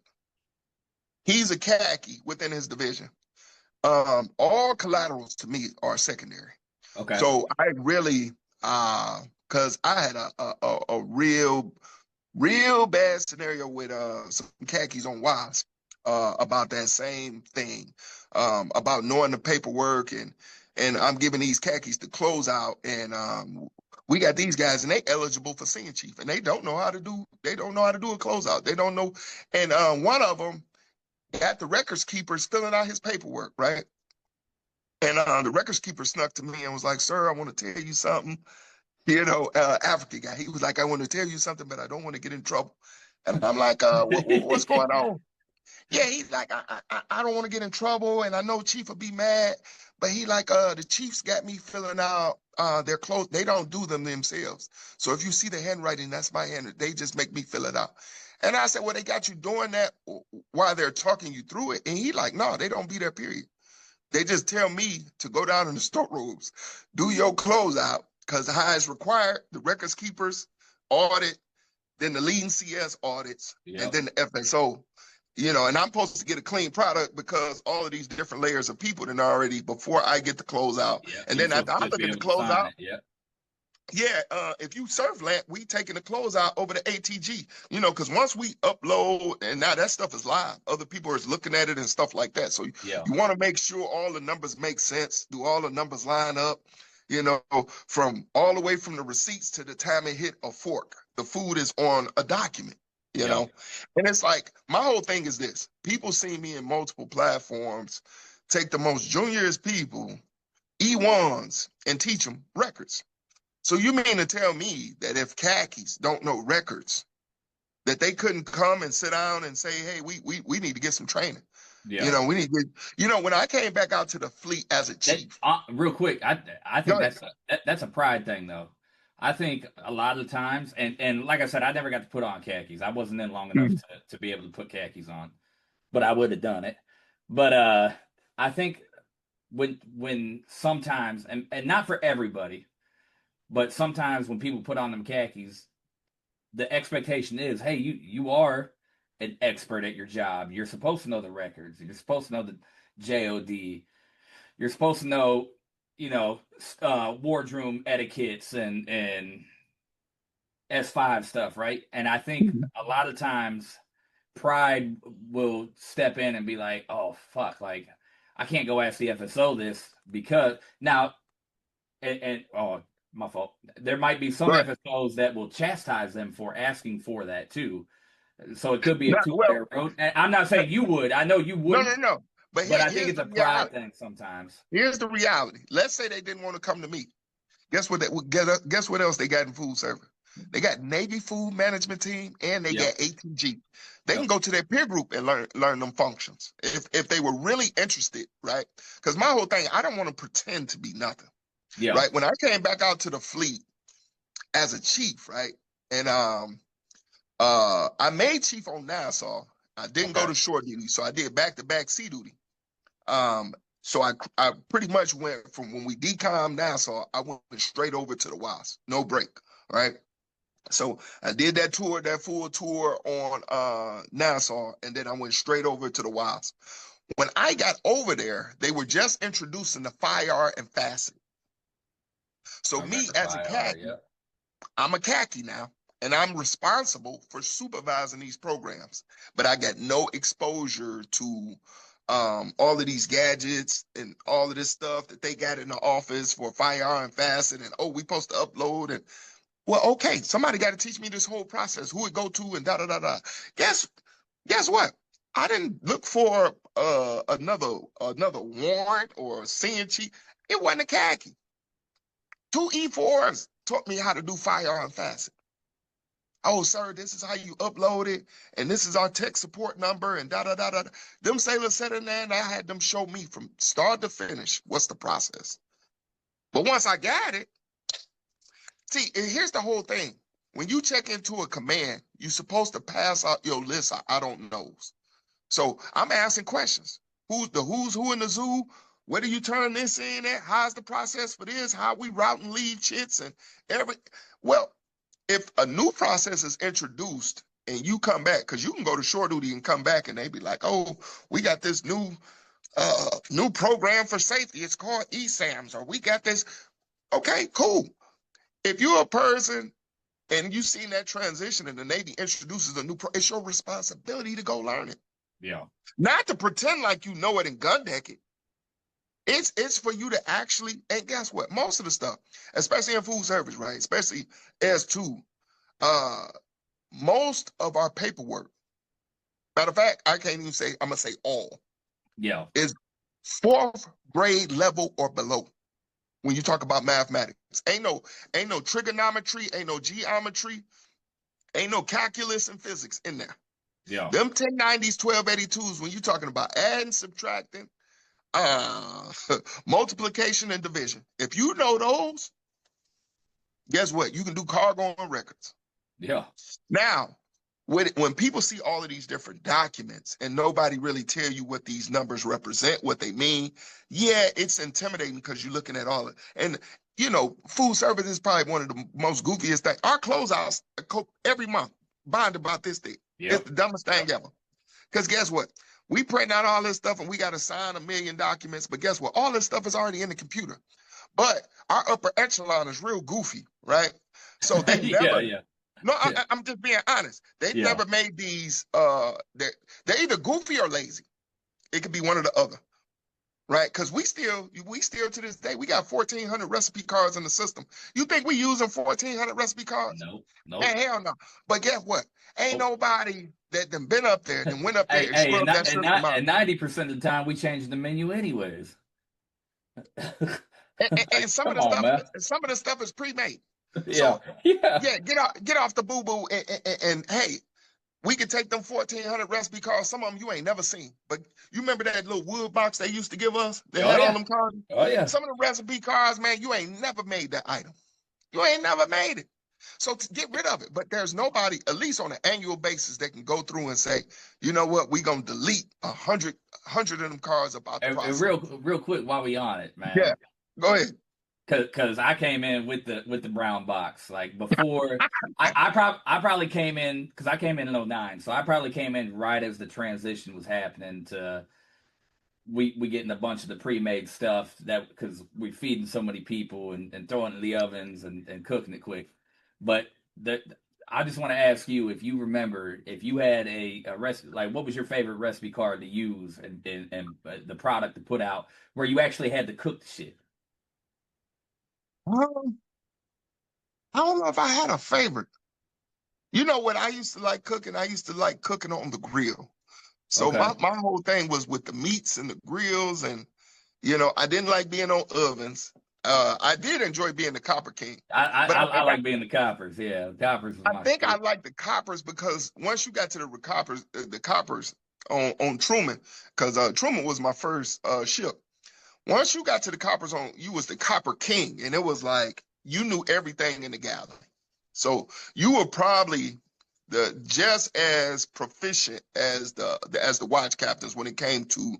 he's a Khaki within his division. All collaterals to me are secondary. Okay. So I really, because I had a real bad scenario with some Khakis on WASP about that same thing, about knowing the paperwork, and I'm giving these Khakis the closeout, and we got these guys and they eligible for senior chief, and they don't know how to do a closeout. They don't know, and one of them got the records keepers filling out his paperwork, right? And the records keeper snuck to me and was like, "Sir, I want to tell you something." African guy. He was like, "I want to tell you something, but I don't want to get in trouble." And I'm like, "What's going on?" Yeah, he's like, I don't want to get in trouble, and I know Chief will be mad, but he like, the Chiefs got me filling out their clothes. They don't do them themselves. So if you see the handwriting, that's my hand. They just make me fill it out. And I said, well, they got you doing that while they're talking you through it. And he like, no, they don't be there, period. They just tell me to go down in the storerooms, do your closeout, because how it's required, the records keepers audit, then the leading CS audits, and then the FSO. And I'm supposed to get a clean product because all of these different layers of people then already before I get the closeout. Yeah. And then after I look at the closeout, Yeah. If you surf lamp, we taking the closeout over to ATG, because once we upload, and now that stuff is live, other people are looking at it and stuff like that. So you want to make sure all the numbers make sense. Do all the numbers line up? From all the way from the receipts to the time it hit a fork, the food is on a document. you Yeah. know? And it's like, my whole thing is this. People see me in multiple platforms, take the most juniorest people, E1s, and teach them records. So you mean to tell me that if khakis don't know records, that they couldn't come and sit down and say, hey, we need to get some training. Yeah. We need to when I came back out to the fleet as a That chief. real quick, I Go think ahead. that's a pride thing though. I think a lot of the times, and like I said, I never got to put on khakis. I wasn't in long enough Mhm. to be able to put khakis on, but I would have done it. But I think when sometimes, and not for everybody, but sometimes when people put on them khakis, the expectation is, hey, you are an expert at your job. You're supposed to know the records. You're supposed to know the JOD. You're supposed to know, wardroom etiquettes and S5 stuff, right? And I think a lot of times pride will step in and be like, oh fuck, like I can't go ask the FSO this because now and oh my fault. There might be some Go ahead. FSOs that will chastise them for asking for that too. So it could be a Not, well, two-layer road. And I'm not saying you would. I know you no, no, wouldn't, no. But but I think here's it's the a pride reality. thing sometimes. Here's the reality. Let's say they didn't want to come to me. Guess what? Guess what else they got in food service? They got Navy Food Management Team and they Yep. got ATG. They can Yep. go to their peer group and learn them functions if they were really interested, right? Because my whole thing, I don't want to pretend to be nothing, Yeah. right? When I came back out to the fleet as a chief, right, and I made chief on Nassau. I didn't go Okay. to shore duty, so I did back-to-back sea duty. Um, so I pretty much went from when we decommed Nassau, I went straight over to the WASP, no break, right? So I did that full tour on Nassau, and then I went straight over to the WASP. When I got over there, they were just introducing the fire and facet. I So me remember as a FIR. khaki, Yep. I'm a khaki now, and I'm responsible for supervising these programs. But I got no exposure to all of these gadgets and all of this stuff that they got in the office for fire and facet, and we supposed to upload and well, okay, somebody got to teach me this whole process, who it go to, and da da da da. Guess guess what? I didn't look for another warrant or a senior chief. It wasn't a khaki. Two E4s taught me how to do firearm facet. Oh, sir, this is how you upload it, and this is our tech support number, and da da da da. Them sailors sat in there, and I had them show me from start to finish what's the process. But once I got it, see, and here's the whole thing. When you check into a command, you're supposed to pass out your list of I don't knows. So I'm asking questions. Who's who in the zoo? Where do you turn this in at? How's the process for this? How we route and lead chits and every well, if a new process is introduced and you come back, because you can go to shore duty and come back and they be like, oh, we got this new program for safety. It's called ESAMs, or we got this. Okay, cool. If you're a person and you seen that transition and the Navy introduces a it's your responsibility to go learn it. Yeah. Not to pretend like you know it and gun deck it. It's for you to actually, and guess what? Most of the stuff, especially in food service, right? Especially S2, uh, most of our paperwork, matter of fact, I can't even say, I'm gonna say all, Yeah. is fourth grade level or below. When you talk about mathematics, ain't no trigonometry, ain't no geometry, ain't no calculus and physics in there. Yeah. Them 1090s, 1282s, when you're talking about adding, subtracting, uh, multiplication and division. If you know those, guess what? You can do cargo on records. Yeah. Now, when people see all of these different documents and nobody really tell you what these numbers represent, what they mean, yeah, it's intimidating because you're looking at all of it. And food service is probably one of the most goofiest things. Our closeouts every month bond about this thing. It's Yep. the dumbest thing Yep. ever. Because guess what? We print out all this stuff and we got to sign a million documents. But guess what? All this stuff is already in the computer. But our upper echelon is real goofy, right? So they've Yeah. never. Yeah. No, Yeah. I'm just being honest. They've Yeah. never made these. They're either goofy or lazy. It could be one or the other. right? Because we still to this day, we got 1,400 recipe cards in the system. You think we using 1,400 recipe cards? Nope, Man, nope. hell no. But guess what? Ain't Oh, nobody that done been up there, then went up there hey, and hey, scrubbed that system out. and 90% of the time we change the menu anyways. And Like, come on, man. some of the stuff is pre-made. Yeah, So yeah. yeah, get off the boo-boo and hey, we could take them 1,400 recipe cards. Some of them you ain't never seen. But you remember that little wood box they used to give us that Oh had all yeah, them cards? oh yeah. Some of the recipe cards, man, you ain't never made that item. You ain't never made it. So to get rid of it. But there's nobody, at least on an annual basis, that can go through and say, you know what, we gonna delete 100 of them cards about the And process. real quick while we on it, Yeah. man. Go ahead. Cause I came in with the brown box like before. I probably came in because I came in 09, so I probably came in right as the transition was happening to we getting a bunch of the pre-made stuff that because we feeding so many people and throwing it in the ovens and cooking it quick. But the I just want to ask you if you remember if you had a recipe, like what was your favorite recipe card to use and the product to put out where you actually had to cook the shit. Um, I don't know if I had a favorite. You know what I used to like cooking? I used to like cooking on the grill. So Okay. my whole thing was with the meats and the grills, and I didn't like being on ovens. I did enjoy being the Copper King, but I like being the coppers. Yeah, coppers was I my think I shit. like the coppers because once you got to the coppers on Truman, because Truman was my first ship. Once you got to the coppers you was the Copper King, and it was like you knew everything in the galley. So you were probably the just as proficient as the watch captains when it came to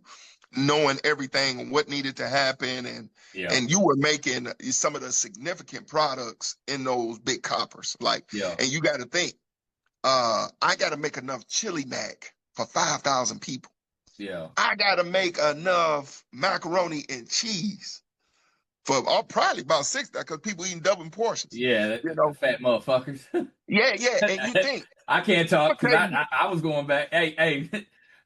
knowing everything and what needed to happen, Yeah, and you were making some of the significant products in those big coppers. Like, yeah, and you got to think, I got to make enough chili mac for 5,000 people. yeah, I got to make enough macaroni and cheese for probably about 6,000 because people eating double portions. yeah. You know, Fat motherfuckers. yeah, yeah. And you think, I can't I'm talk gonna because tell you, I was going back. Hey,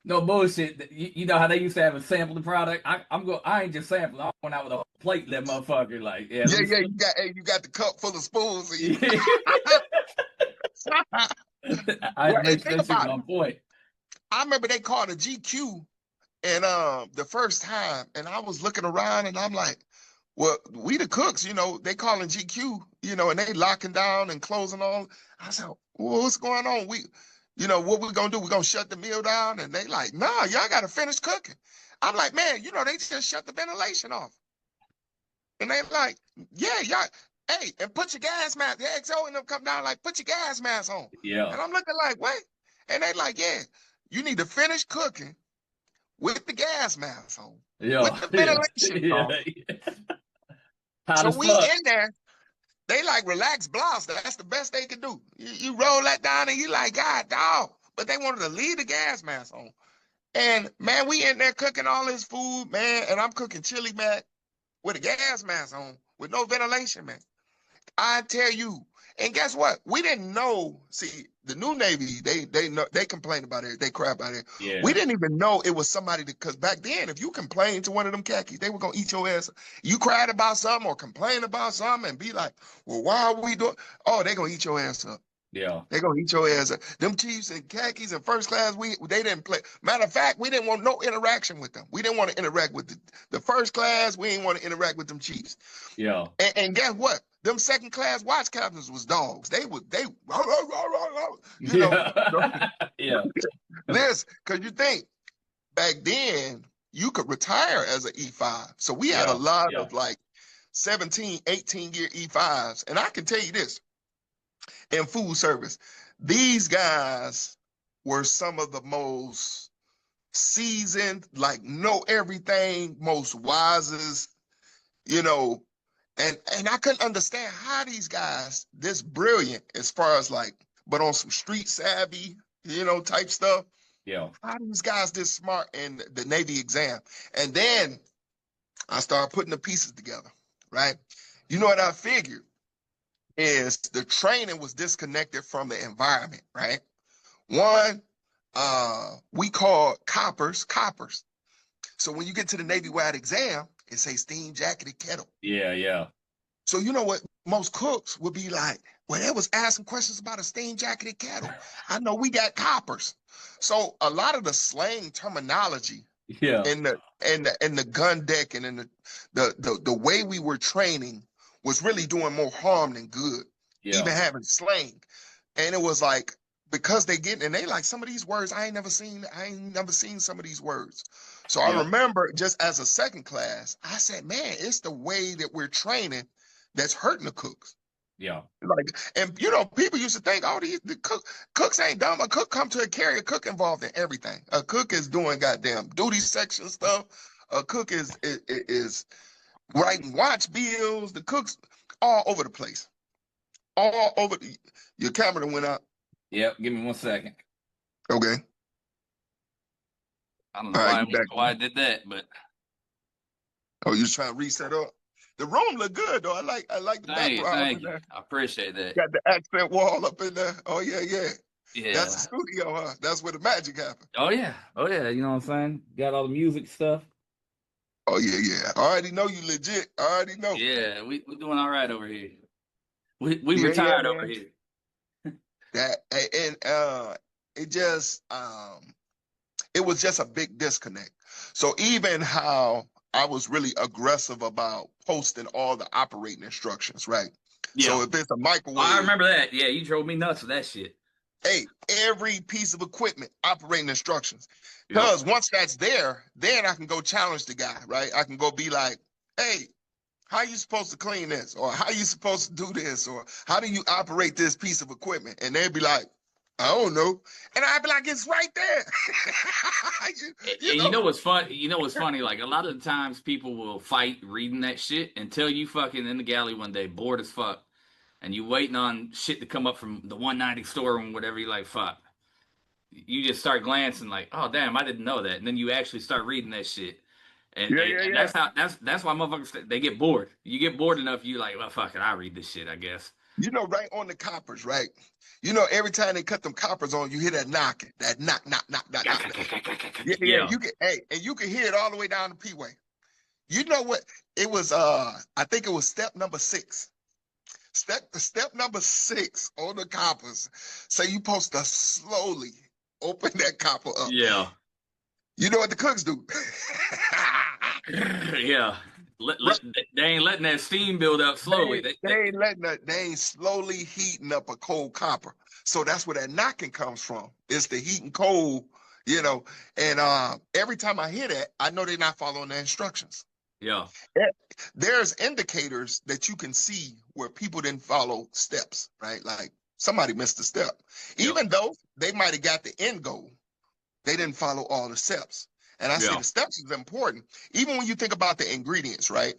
no bullshit. You know how they used to have a sample the product. I ain't just sampling. I went out with a plate. That motherfucker like yeah. yeah, yeah. You got the cup full of spoons. And you, I had well, to make and sure think that shit was about it. on point. I remember they called a GQ and the first time, and I was looking around, and I'm like, well, we the cooks, they calling GQ, and they locking down and closing on. I said, well, what's going on? What we gonna do? We gonna shut the meal down? And they like, nah, y'all gotta finish cooking. I'm like, man, they just shut the ventilation off. And they like, yeah, y'all, hey, and put your gas mask. The XO and them come down like, put your gas mask on. Yeah, And I'm looking like, what? And they like, yeah, you need to finish cooking with the gas mask on, with yeah, the yeah, ventilation off. yeah. Hot So as we fuck. in there. They like relax blast. That's the best they could do. You roll that down and you like, God, dog. But they wanted to leave the gas mask on. And man, we in there cooking all this food, man. And I'm cooking chili mac with a gas mask on, with no ventilation, man. I tell you. And guess what? We didn't know. See, the new Navy, they know they complain about it. They crap about it. We Yeah, didn't even know it was somebody because back then, if you complained to one of them khakis, they were gonna eat your ass. You cried about something or complain about something and be like, well, why are we doing? Oh, they gonna eat your ass up. yeah, They gonna eat your ass up. Them Chiefs and khakis in first class, they didn't play. Matter of fact, we didn't want no interaction with them. We didn't want to interact with the first class. We didn't want to interact with them Chiefs. yeah, And guess what? Them second class watch captains was dogs. They you know yeah, yeah, this because you think back then you could retire as an E5. So we had a yeah, lot yeah. of like 17, 18-year E5s. And I can tell you this in food service, these guys were some of the most seasoned, like know everything, most wisest, you know, and I couldn't understand how these guys this brilliant as far as like, but on some street savvy, type stuff. Yeah. How these guys this smart in the Navy exam? And then I started putting the pieces together, right? You know what I figured is the training was disconnected from the environment, right? One, we call coppers. So when you get to the Navy-wide exam, it say steam jacketed kettle. Yeah, yeah. So you know what most cooks would be like, well, they was asking questions about a steam jacketed kettle. I know we got coppers. So a lot of the slang terminology Yeah, in the gun deck and in the way we were training was really doing more harm than good, yeah, even having slang. And it was like, because they like some of these words I ain't never seen some of these words. So I yeah, remember just as a second class, I said, man, it's the way that we're training that's hurting the cooks. yeah, Like, and people used to think, oh, the cooks ain't dumb. A cook come to a carrier, cook involved in everything. A cook is doing goddamn duty section stuff. A cook is writing watch bills. The cooks all over the place, all over. Your camera went out. yep. Give me 1 second. Okay, I don't know all right, why you back. I did that, but Oh, you trying to reset up? The room look good though. I like the background up in thank you. there. I appreciate that. Got the accent wall up in there. Oh yeah, yeah. That's the Yeah. studio, huh? That's where the magic happens. Oh yeah. Oh yeah. You know what I'm saying? Got all the music stuff. Oh yeah, yeah. I already know you legit. I already know. Yeah, we doing all right over here. We Yeah, yeah, retired over man. here. That and it just it was just a big disconnect. So even how I was really aggressive about posting all the operating instructions, right? Yeah. So if it's a Oh, I microwave, remember that. Yeah, you drove me nuts with that shit. hey, every piece of equipment, operating instructions. Yep. Because once that's there, then I can go challenge the guy, right? I can go be like, hey, how you supposed to clean this? Or how you supposed to do this? Or how do you operate this piece of equipment? And they'd be like, I don't know. And I'd be like, it's right there. you And know? you know what's fun? You know what's funny? Like a lot of the times people will fight reading that shit until you fucking in the galley one day, bored as fuck, and you waiting on shit to come up from the 190 storeroom, whatever. You like, fuck. You just start glancing like, oh damn, I didn't know that, and then you actually start reading that shit. And, Yeah, and, yeah, and yeah. that's why motherfuckers they get bored. You get bored enough, you like, well, fuck it, I read this shit, I guess. Right on the coppers, right? Every time they cut them coppers on, you hear that knocking, that knock, knock, knock, knock, knock. Yeah, yeah. Yeah, And you can hear it all the way down the P-way. You know what? It was I think it was step number 6. Step number 6 on the coppers. So you supposed to slowly open that copper up. yeah, You know what the cooks do? yeah. They ain't letting that steam build up slowly. They ain't slowly heating up a cold copper. So that's where that knocking comes from. It's the heat and cold, And every time I hear that, I know they're not following the instructions. Yeah. There's indicators that you can see where people didn't follow steps, right? Like somebody missed a step. Even though they might have got the end goal, they didn't follow all the steps. And I say the steps is important. Even when you think about the ingredients, right?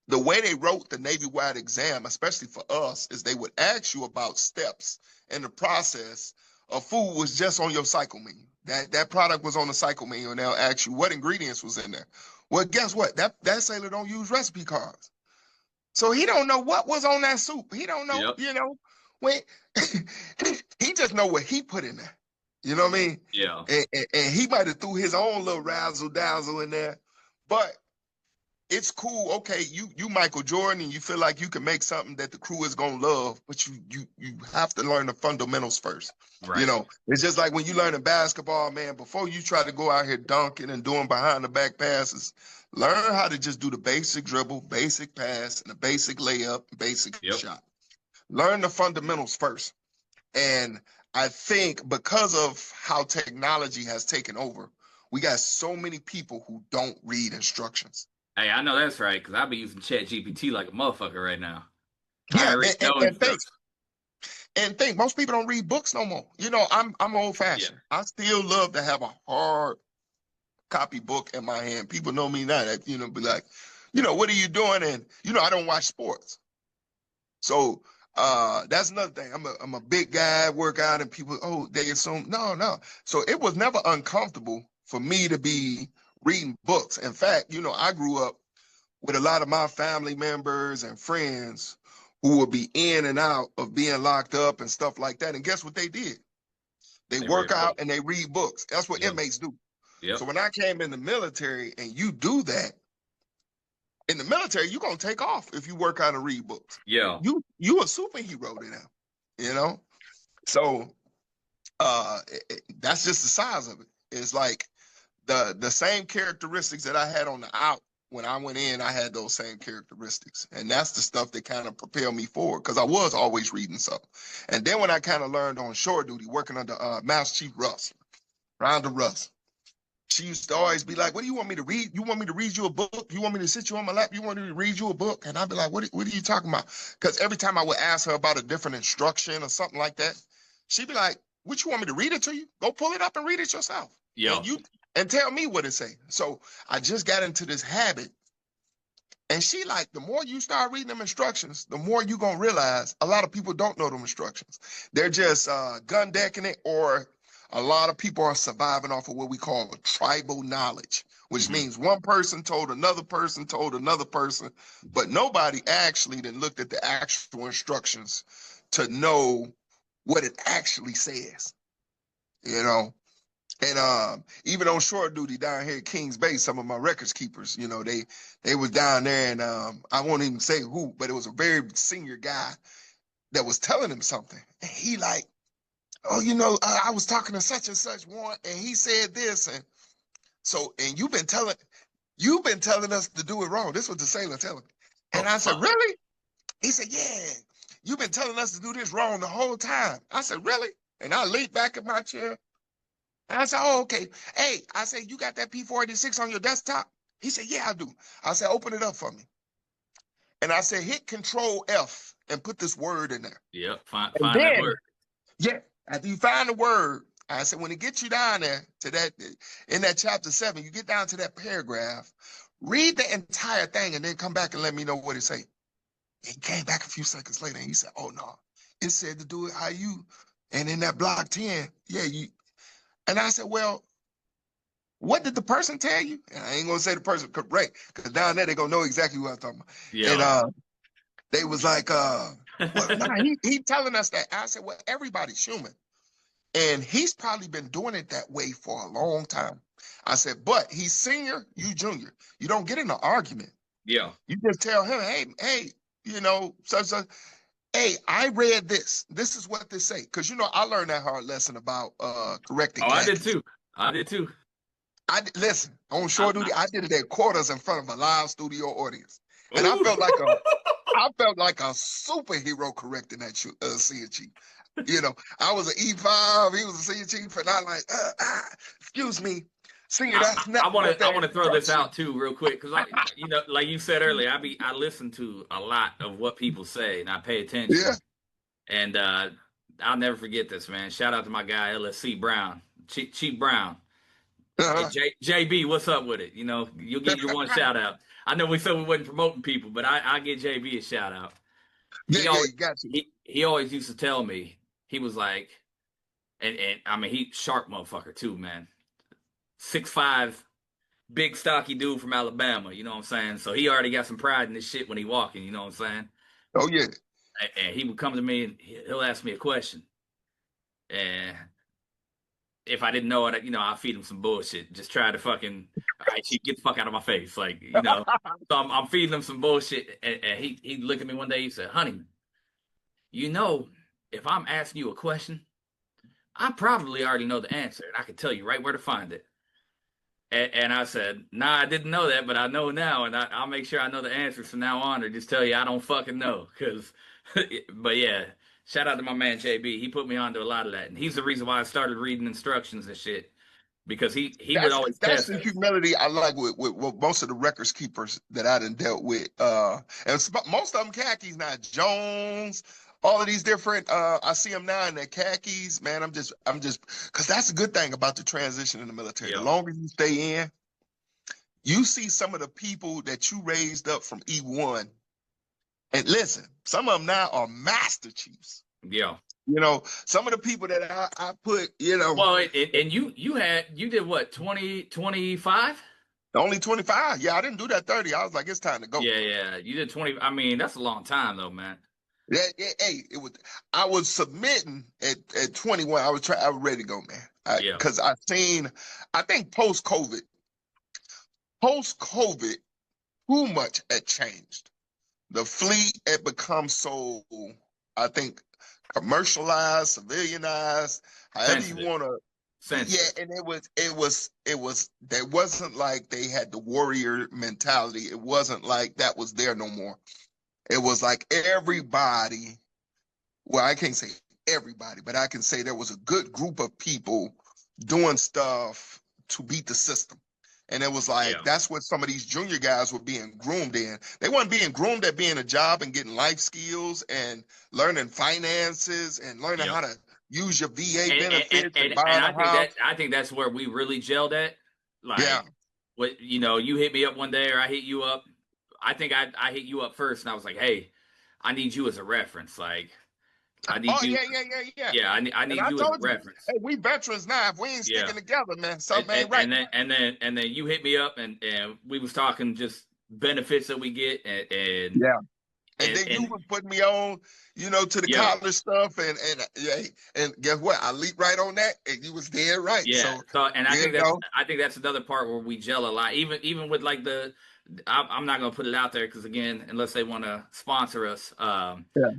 The way they wrote the Navy-wide exam, especially for us, is they would ask you about steps in the process of food was just on your cycle menu. That product was on the cycle menu, and they'll ask you what ingredients was in there. Well, guess what? That sailor don't use recipe cards. So he don't know what was on that soup. He don't know, when he just know what he put in there. You know what I mean? Yeah. And he might have threw his own little razzle dazzle in there, but it's cool. Okay, you Michael Jordan, and you feel like you can make something that the crew is gonna love, but you have to learn the fundamentals first. Right. It's just like when you learn in basketball, man. Before you try to go out here dunking and doing behind the back passes, learn how to just do the basic dribble, basic pass, and a basic layup, basic shot. Learn the fundamentals first. And I think because of how technology has taken over, we got so many people who don't read instructions. Hey, I know that's right, because I'll be using ChatGPT like a motherfucker right now. Yeah, and think most people don't read books no more. I'm old fashioned. Yeah. I still love to have a hard copy book in my hand. People know me now that, be like, what are you doing? And, I don't watch sports. So that's another thing. I'm a big guy, work out, and people, they assume, no. So it was never uncomfortable for me to be reading books. In fact, I grew up with a lot of my family members and friends who would be in and out of being locked up and stuff like that. And guess what they did? They work out and they read books. That's what inmates do. Yep. So when I came in the military and you do that, in the military, you're gonna take off if you work out and read books. Yeah. You a superhero to them, you know? So that's just the size of it. It's like the same characteristics that I had on the out when I went in, I had those same characteristics. And that's the stuff that kind of propelled me forward because I was always reading something. And then when I kind of learned on shore duty, working under Master Chief Russ, Rhonda Russ, she used to always be like, what do you want me to read? You want me to read you a book? You want me to sit you on my lap? You want me to read you a book? And I'd be like, what are you talking about? Because every time I would ask her about a different instruction or something like that, she'd be like, what, you want me to read it to you? Go pull it up and read it yourself. Yeah. And tell me what it say. So I just got into this habit. And she like, the more you start reading them instructions, the more you going to realize a lot of people don't know them instructions. They're just gun decking it, or a lot of people are surviving off of what we call tribal knowledge, which means one person told another person, but nobody actually then looked at the actual instructions to know what it actually says, you know? And even on short duty down here at Kings Bay, some of my records keepers, you know, they was down there, and I won't even say who, but it was a very senior guy that was telling him something. And he like, oh, you know, I was talking to such and such one, and he said this, and so, and you've been telling us to do it wrong. This was the sailor telling me. And I said, really? He said, yeah, you've been telling us to do this wrong the whole time. I said, really? And I leaned back in my chair. And I said, oh, okay. Hey, I said, you got that P486 on your desktop? He said, yeah, I do. I said, open it up for me. And I said, hit Control F and put this word in there. Yep, find that word. Yeah, after you find the word, I said, when it gets you down there to that, in that chapter 7, you get down to that paragraph, read the entire thing and then come back and let me know what it say. He came back a few seconds later and he said, oh, no, it said to do it how you, and in that block 10, yeah, you. And I said, well, what did the person tell you? And I ain't going to say the person correct, because down there, they're going to know exactly what I'm talking about. Yeah. And they was like, well, nah, he telling us that. I said, well, everybody's human. And he's probably been doing it that way for a long time. I said, but he's senior, you junior. You don't get in an argument. Yeah. You just tell him, hey, you know, hey, I read this. This is what they say. Because, you know, I learned that hard lesson about correcting. Oh, khakis. I did too. Listen, on shore duty, I did it at quarters in front of a live studio audience. And I felt like a superhero correcting that senior chief. You know, I was an E5, he was a senior chief, and I like, excuse me, senior, that's not. I want to throw this out too, real quick, because you know, like you said earlier, I listen to a lot of what people say, and I pay attention. Yeah. And I'll never forget this, man. Shout out to my guy LSC Brown, Chief Brown. Hey, JB, what's up with it? You know, you'll get your one shout out. I know we said we wasn't promoting people, but I get JB a shout out. He always used to tell me, he was like, and I mean, he sharp motherfucker too, man. 6'5", big stocky dude from Alabama, you know what I'm saying? So he already got some pride in this shit when he walking, you know what I'm saying? Oh, yeah. And he would come to me and he'll ask me a question. And if I didn't know it, you know, I'll feed him some bullshit. Just try to fucking, all right, Chief, get the fuck out of my face. Like, you know, so I'm feeding him some bullshit. And he looked at me one day, he said, Honeyman, you know, if I'm asking you a question, I probably already know the answer. And I can tell you right where to find it. And I said, nah, I didn't know that, but I know now. And I'll make sure I know the answers from now on, or just tell you I don't fucking know. But yeah. Shout out to my man JB. He put me onto a lot of that, and he's the reason why I started reading instructions and shit. Because he would always test. That's the humility I like with most of the records keepers that I done dealt with. And most of them khakis now, Jones, all of these different. I see them now in their khakis. Man, I'm just because that's a good thing about the transition in the military. Yeah. The longer you stay in, you see some of the people that you raised up from E1. And listen, some of them now are master chiefs. Yeah. You know, some of the people that I put, you know. Well, and you did what, 25? Only 25. Yeah, I didn't do that 30. I was like, it's time to go. Yeah. You did 20. I mean, that's a long time though, man. Yeah, hey, I was submitting at 21. I was ready to go, man. Yeah. Because I think post-COVID, too much had changed. The fleet had become so, I think, commercialized, civilianized, however you Sensitive. want to. Yeah, Sensitive. and there wasn't like they had the warrior mentality. It wasn't like that was there no more. It was like everybody, well, I can't say everybody, but I can say there was a good group of people doing stuff to beat the system. And it was like, Yeah. that's what some of these junior guys were being groomed in. They weren't being groomed at being a job and getting life skills and learning finances and learning Yep. how to use your VA And benefits and buying a house. I think that's where we really gelled at. Yeah. Like, what you hit me up one day or I hit you up. I think I hit you up first and I was like, hey, I need you as a reference. Like, I need Oh, you. yeah, yeah, yeah, yeah. Yeah, I And need I you as a told you, reference. hey, we veterans now. If we ain't Yeah. sticking together, man, something ain't right. And then you hit me up and we was talking just benefits that we get Yeah. And then you and was putting me on, to the yeah. college stuff, yeah, and guess what? I leaped right on that, and you was dead right. Yeah. So, So, and you know, I think that's another part where we gel a lot. Even with like I'm not gonna put it out there because again, unless they want to sponsor us, yeah,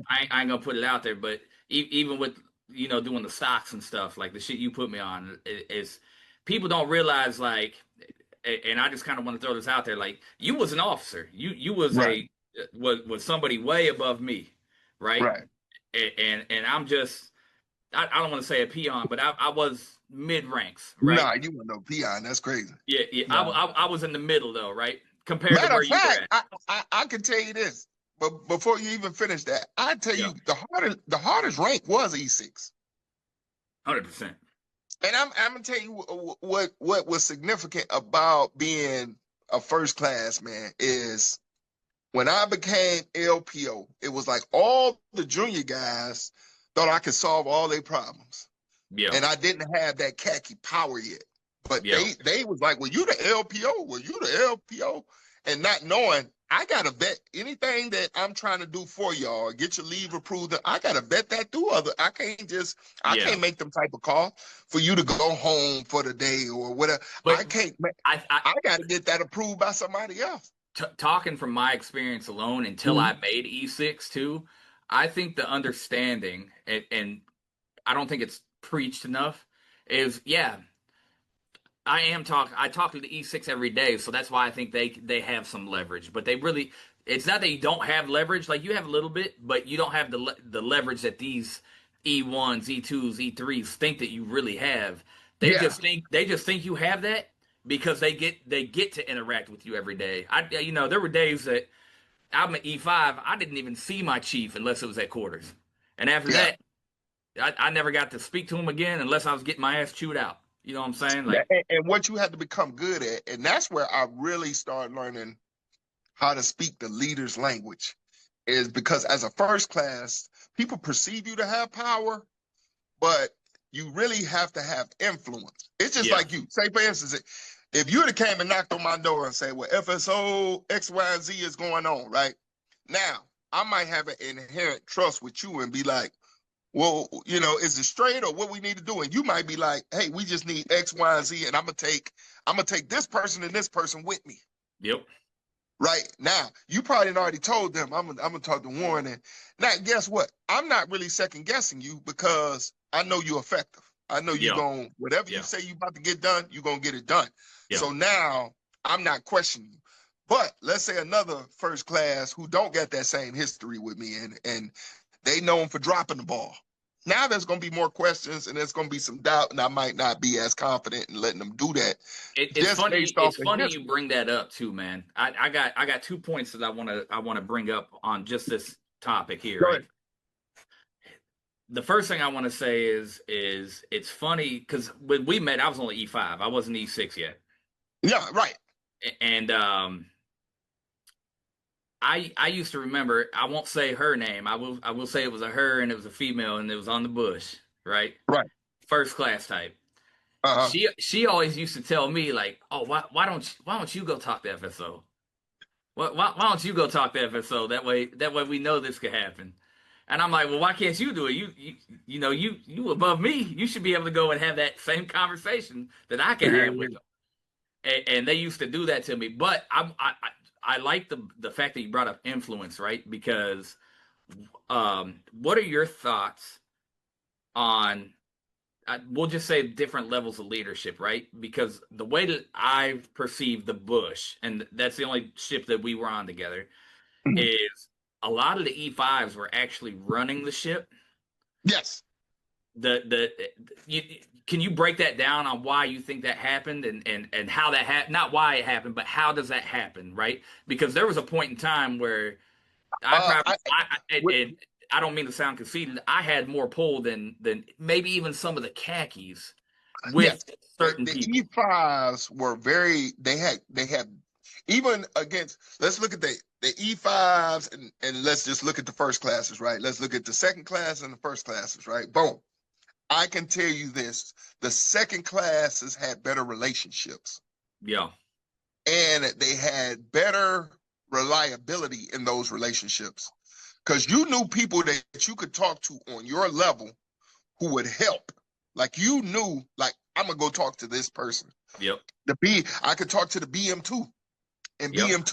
I ain't gonna put it out there. But even with doing the stocks and stuff, like the shit you put me on, is people don't realize like, and I just kind of want to throw this out there, like you was an officer, you was right, was somebody way above me, right? right. And I'm just I don't want to say a peon, but I was mid ranks, right? Nah, you want no peon? That's crazy. Yeah, yeah. No. I was in the middle though, right? Compared to Matter where of you were fact, at. I can tell you this, but before you even finish that, I tell Yeah, you the hardest rank was E6. 100%. And I'm gonna tell you what was significant about being a first class man is when I became LPO, it was like all the junior guys thought I could solve all their problems. Yeah, And I didn't have that khaki power yet. But yeah, they was like, well, you the LPO? Well, you the LPO? And not knowing I gotta vet anything that I'm trying to do for y'all, get your leave approved. I gotta vet that through other. I yeah. can't make them type of call for you to go home for the day or whatever. But I can't. I I gotta get that approved by somebody else. talking from my experience alone until Mhm. I made E6 too, I think the understanding and I don't think it's preached enough is yeah, I talk to the E6 every day, so that's why I think they have some leverage. But they really it's not that you don't have leverage, like you have a little bit, but you don't have the leverage that these E1s, E2s, E3s think that you really have. Yeah, They just think you have that because they get to interact with you every day. There were days that I'm at E5, I didn't even see my chief unless it was at quarters. And after yeah. that, I never got to speak to him again unless I was getting my ass chewed out. You know what I'm saying? Like, And what you have to become good at, and that's where I really started learning how to speak the leader's language, is because as a first class, people perceive you to have power, but you really have to have influence. It's just yeah, like you say, for instance, if you would have came and knocked on my door and say, well, FSO X, Y, and Z is going on, right? Now, I might have an inherent trust with you and be like, well, is it straight or what we need to do? And you might be like, hey, we just need X, Y, and Z, and I'm gonna take this person and this person with me. yep, Right now, you probably already told them I'm gonna talk to Warren. And now, guess what? I'm not really second guessing you because I know you're effective. I know you yeah, going whatever you yeah, say you about to get done, you're gonna get it done. yeah. So now I'm not questioning you. But let's say another first class who don't get that same history with me and they know him for dropping the ball. Now there's gonna be more questions and there's gonna be some doubt, and I might not be as confident in letting them do that It's just funny. based off It's of funny you history. bring that up too, man. I got 2 points that I wanna bring up on just this topic here, Go right? ahead. The first thing I want to say is it's funny because when we met, I was only E5. I wasn't E6 yet, Yeah, right. and I used to remember. I won't say her name. I will say it was a her and it was a female and it was on the bush, right? Right. First class type. Uh-huh. She always used to tell me like, oh why don't you go talk to FSO? Why don't you go talk to FSO? That way we know this could happen. And I'm like, well, why can't you do it? You above me. You should be able to go and have that same conversation that I can have with them. And they used to do that to me. But I like the fact that you brought up influence, right? Because what are your thoughts on we'll just say different levels of leadership, right? Because the way that I've perceived the Bush, and that's the only ship that we were on together, Mhm. is a lot of the E5s were actually running the ship. Yes. The you, can you break that down on why you think that happened and how that happened? Not why it happened, but how does that happen, right? Because there was a point in time where I probably I with, and I don't mean to sound conceited. I had more pull than maybe even some of the khakis yes. with certain The people. E5s were very. They had even against. Let's look at the E5s and let's just look at the first classes, right? Let's look at the second class and the first classes, right? Boom. I can tell you this: the second classes had better relationships Yeah, and they had better reliability in those relationships because you knew people that you could talk to on your level who would help. Like you knew, like I'm gonna go talk to this person. yep, I could talk to the BM2 and yep,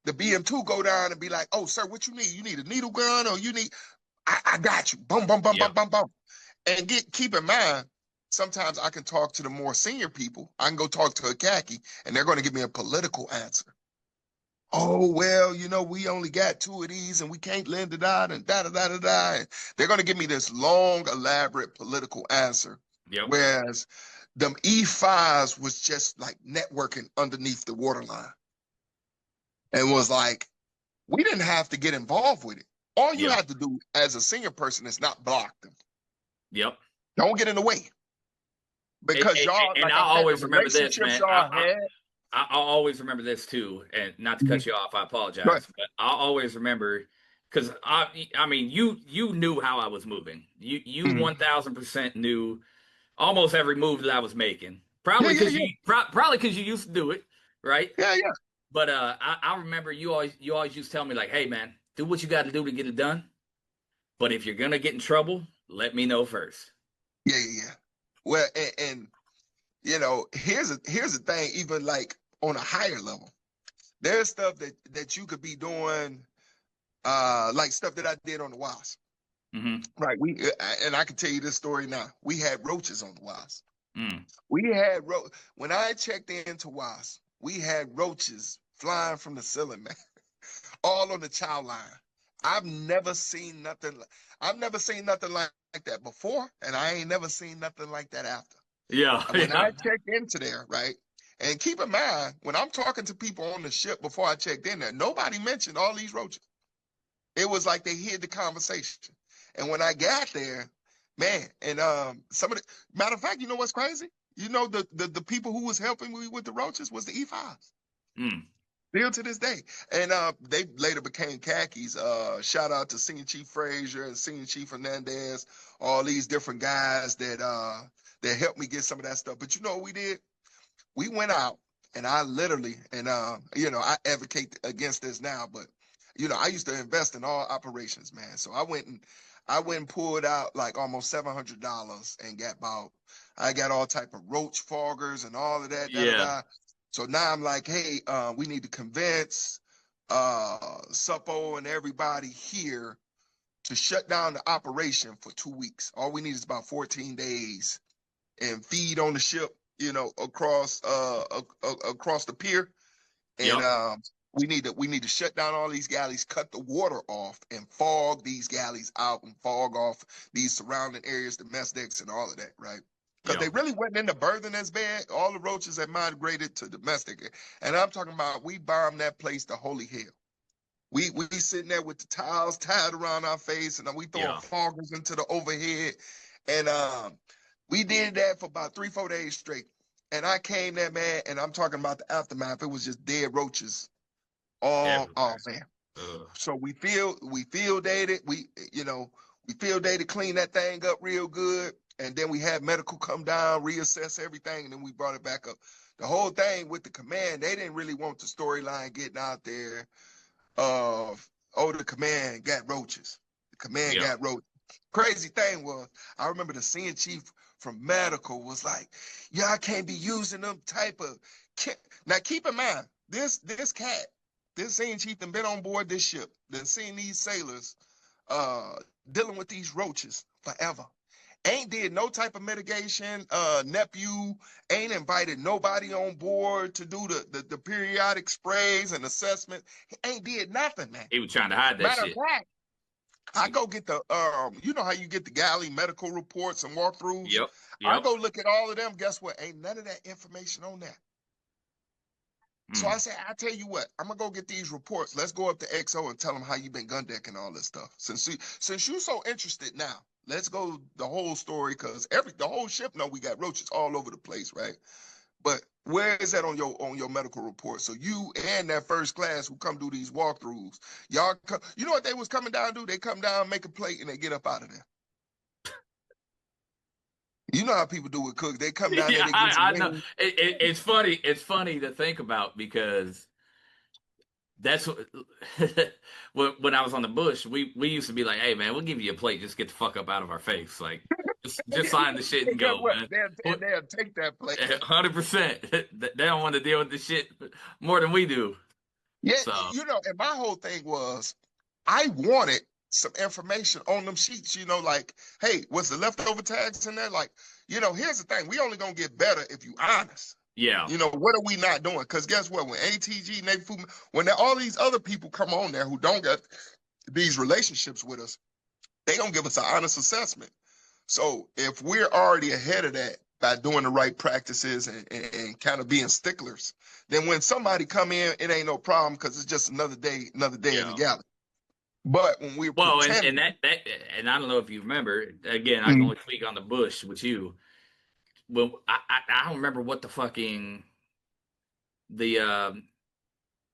the BM2 go down and be like, "Oh, sir, what you need? You need a needle gun or you need? I got you. Boom, boom, boom, yep, boom, boom, boom." And keep in mind, sometimes I can talk to the more senior people. I can go talk to a khaki, and they're going to give me a political answer. Oh, well, we only got two of these and we can't lend it out and da da da da da. And they're going to give me this long, elaborate political answer. yep, Whereas them E5s was just like networking underneath the waterline and was like, we didn't have to get involved with it. All you yep, have to do as a senior person is not block them. yep. Don't get in the way because y'all, And like I I said, the always remember this, relationships man. y'all had. I'll always remember this too, and not to Mhm. cut you off, I Go ahead. apologize, but I'll always remember because I mean, you knew how I was moving. You Mhm. 1000% knew almost every move that I was making. Yeah, Probably yeah, because yeah, probably because you used to do it, right? yeah, yeah, But I remember you always used to tell me like, hey man, do what you got to do to get it done. But if you're gonna get in trouble, let me know first. yeah, yeah, yeah. Well, and here's the thing. Even like on a higher level, there's stuff that you could be doing, like stuff that I did on the WASP. Mm-hmm. Right. And I can tell you this story now. We had roaches on the WASP. Mm. We had when I checked into WASP, we had roaches flying from the ceiling, man, all on the chow line. I've never seen nothing. I've never seen nothing like that before, and I ain't never seen nothing like that after. Yeah, And when yeah, I checked into there, right, and keep in mind when I'm talking to people on the ship before I checked in there, nobody mentioned all these roaches. It was like they hid the conversation. And when I got there, man, and some of the matter of fact, you know what's crazy? The people who was helping me with the roaches was the E5s. mm. Still to this day. And they later became khakis. Shout out to Senior Chief Frazier and Senior Chief Hernandez, all these different guys that helped me get some of that stuff. But you know what we did? We went out and I literally, and I advocate against this now, but I used to invest in all operations, man. So I went and pulled out like almost $700 and I got all type of roach foggers and all of that, da da Yeah, da. So now I'm like, hey, we need to convince Suppo and everybody here to shut down the operation for 2 weeks. All we need is about 14 days and feed on the ship, across the pier. And yep, we need to shut down all these galleys, cut the water off, and fog these galleys out and fog off these surrounding areas, the mess decks, and all of that, right? Because yep, they really wasn't in the berthing as bad. All the roaches had migrated to domestic, and I'm talking about we bombed that place to holy hell. We sitting there with the towels tied around our face, and we throwing yeah. foggers into the overhead, and we did that for about 3 4 days straight. And I came there, man, and I'm talking about the aftermath. It was just dead roaches all Everywhere. off, man. Ugh. So we field dated. We field dated, clean that thing up real good, and then we had medical come down, reassess everything, and then we brought it back up. The whole thing with the command, they didn't really want the storyline getting out there of, oh, the command got roaches. Command Yeah. got roached. Crazy thing was, I remember the scene chief from medical was like, "Yeah, I can't be using them type of." Now keep in mind, this cat, this scene chief, done been on board this ship, done seen these sailors dealing with these roaches forever. Ain't did no type of mitigation. Nephew ain't invited nobody on board to do the periodic sprays and assessment. He ain't did nothing, man. He was trying to hide that Matter of shit. fact, I go get the you know how you get the galley medical reports and walkthroughs. Yep. I Yep. go look at all of them. Guess what? Ain't none of that information on there. So I said, I tell you what, I'm gonna go get these reports. Let's go up to XO and tell them how you been gun decking all this stuff. Since you're so interested now, let's go the whole story, because the whole ship know we got roaches all over the place, right? But where is that on your medical report? So you and that first class who come do these walkthroughs, y'all come, you know what they was coming down to do? They come down, make a plate, and they get up out of there. You know how people do with cooks. They come down there, they get some I know. wings. It's funny. It's funny to think about, because that's what, when I was on the bush, we used to be like, "Hey man, we'll give you a plate. Just get the fuck up out of our face. Like, just sign the shit and Guess go, what? man." They'll take that plate. 100%. They don't want to deal with this shit more than we do. Yeah, So you know, and my whole thing was, I wanted some information on them sheets, you know, like, hey, was the leftover tags in there? Like, you know, here's the thing, we only gonna get better if you honest. yeah, You know, what are we not doing? Because guess what? When ATG, Navy Food, when all these other people come on there who don't get these relationships with us, they gonna give us an honest assessment. So if we're already ahead of that by doing the right practices and kind of being sticklers, then when somebody come in, it ain't no problem, because it's just another day in the galley. But when we're well, pretending, and I don't know if you remember. Again, I can only speak on the bush with you. Well, I don't remember what the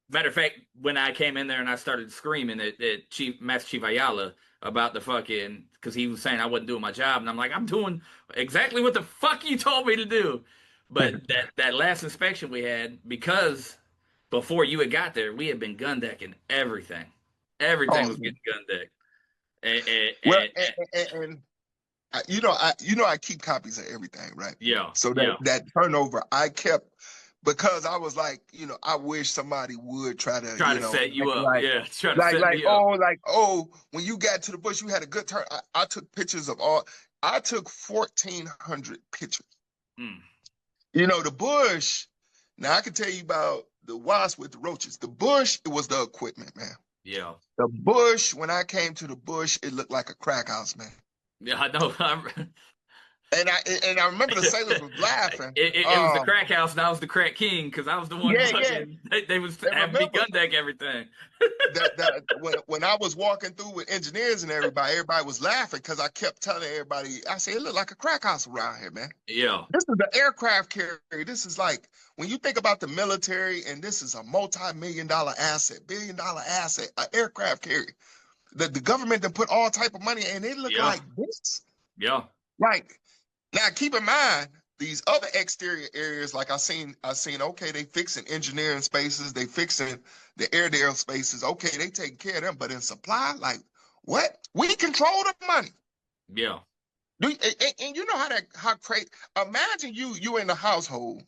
matter of fact, when I came in there and I started screaming at Master Chief Ayala about the fucking, because he was saying I wasn't doing my job, and I'm like, I'm doing exactly what the fuck you told me to do. But that last inspection we had, because before you had got there, we had been gun decking everything. Everything was getting gun decked. and you know, I keep copies of everything, right? Yeah. So that turnover, I kept, because I was like, you know, I wish somebody would try to set you up. like, Yeah, try to set me up. When you got to the bush, you had a good turn. I took pictures of all. I took 1,400 pictures. You know, the bush. Now I can tell you about the wasp with the roaches. The bush, it was the equipment, man. Yeah. The bush, when I came to the bush, it looked like a crack house, man. Yeah, I know. And I remember the sailors was laughing. It was the crack house, and I was the crack king, because I was the one fucking. They was having me gun deck everything. When I was walking through with engineers and everybody was laughing, because I kept telling everybody, I said, it looked like a crack house around here, man. Yeah. This is the aircraft carrier. This is like, when you think about the military, and this is a multi-million-dollar asset, billion-dollar asset, an aircraft carrier. The government that put all type of money, and they look like this. Yeah. Like, now keep in mind, these other exterior areas, like I seen, okay, they fixing engineering spaces, they fixing the airdale spaces. Okay, they taking care of them, but in supply, like, what? We control the money. Yeah. And you know how crazy. Imagine you in the household,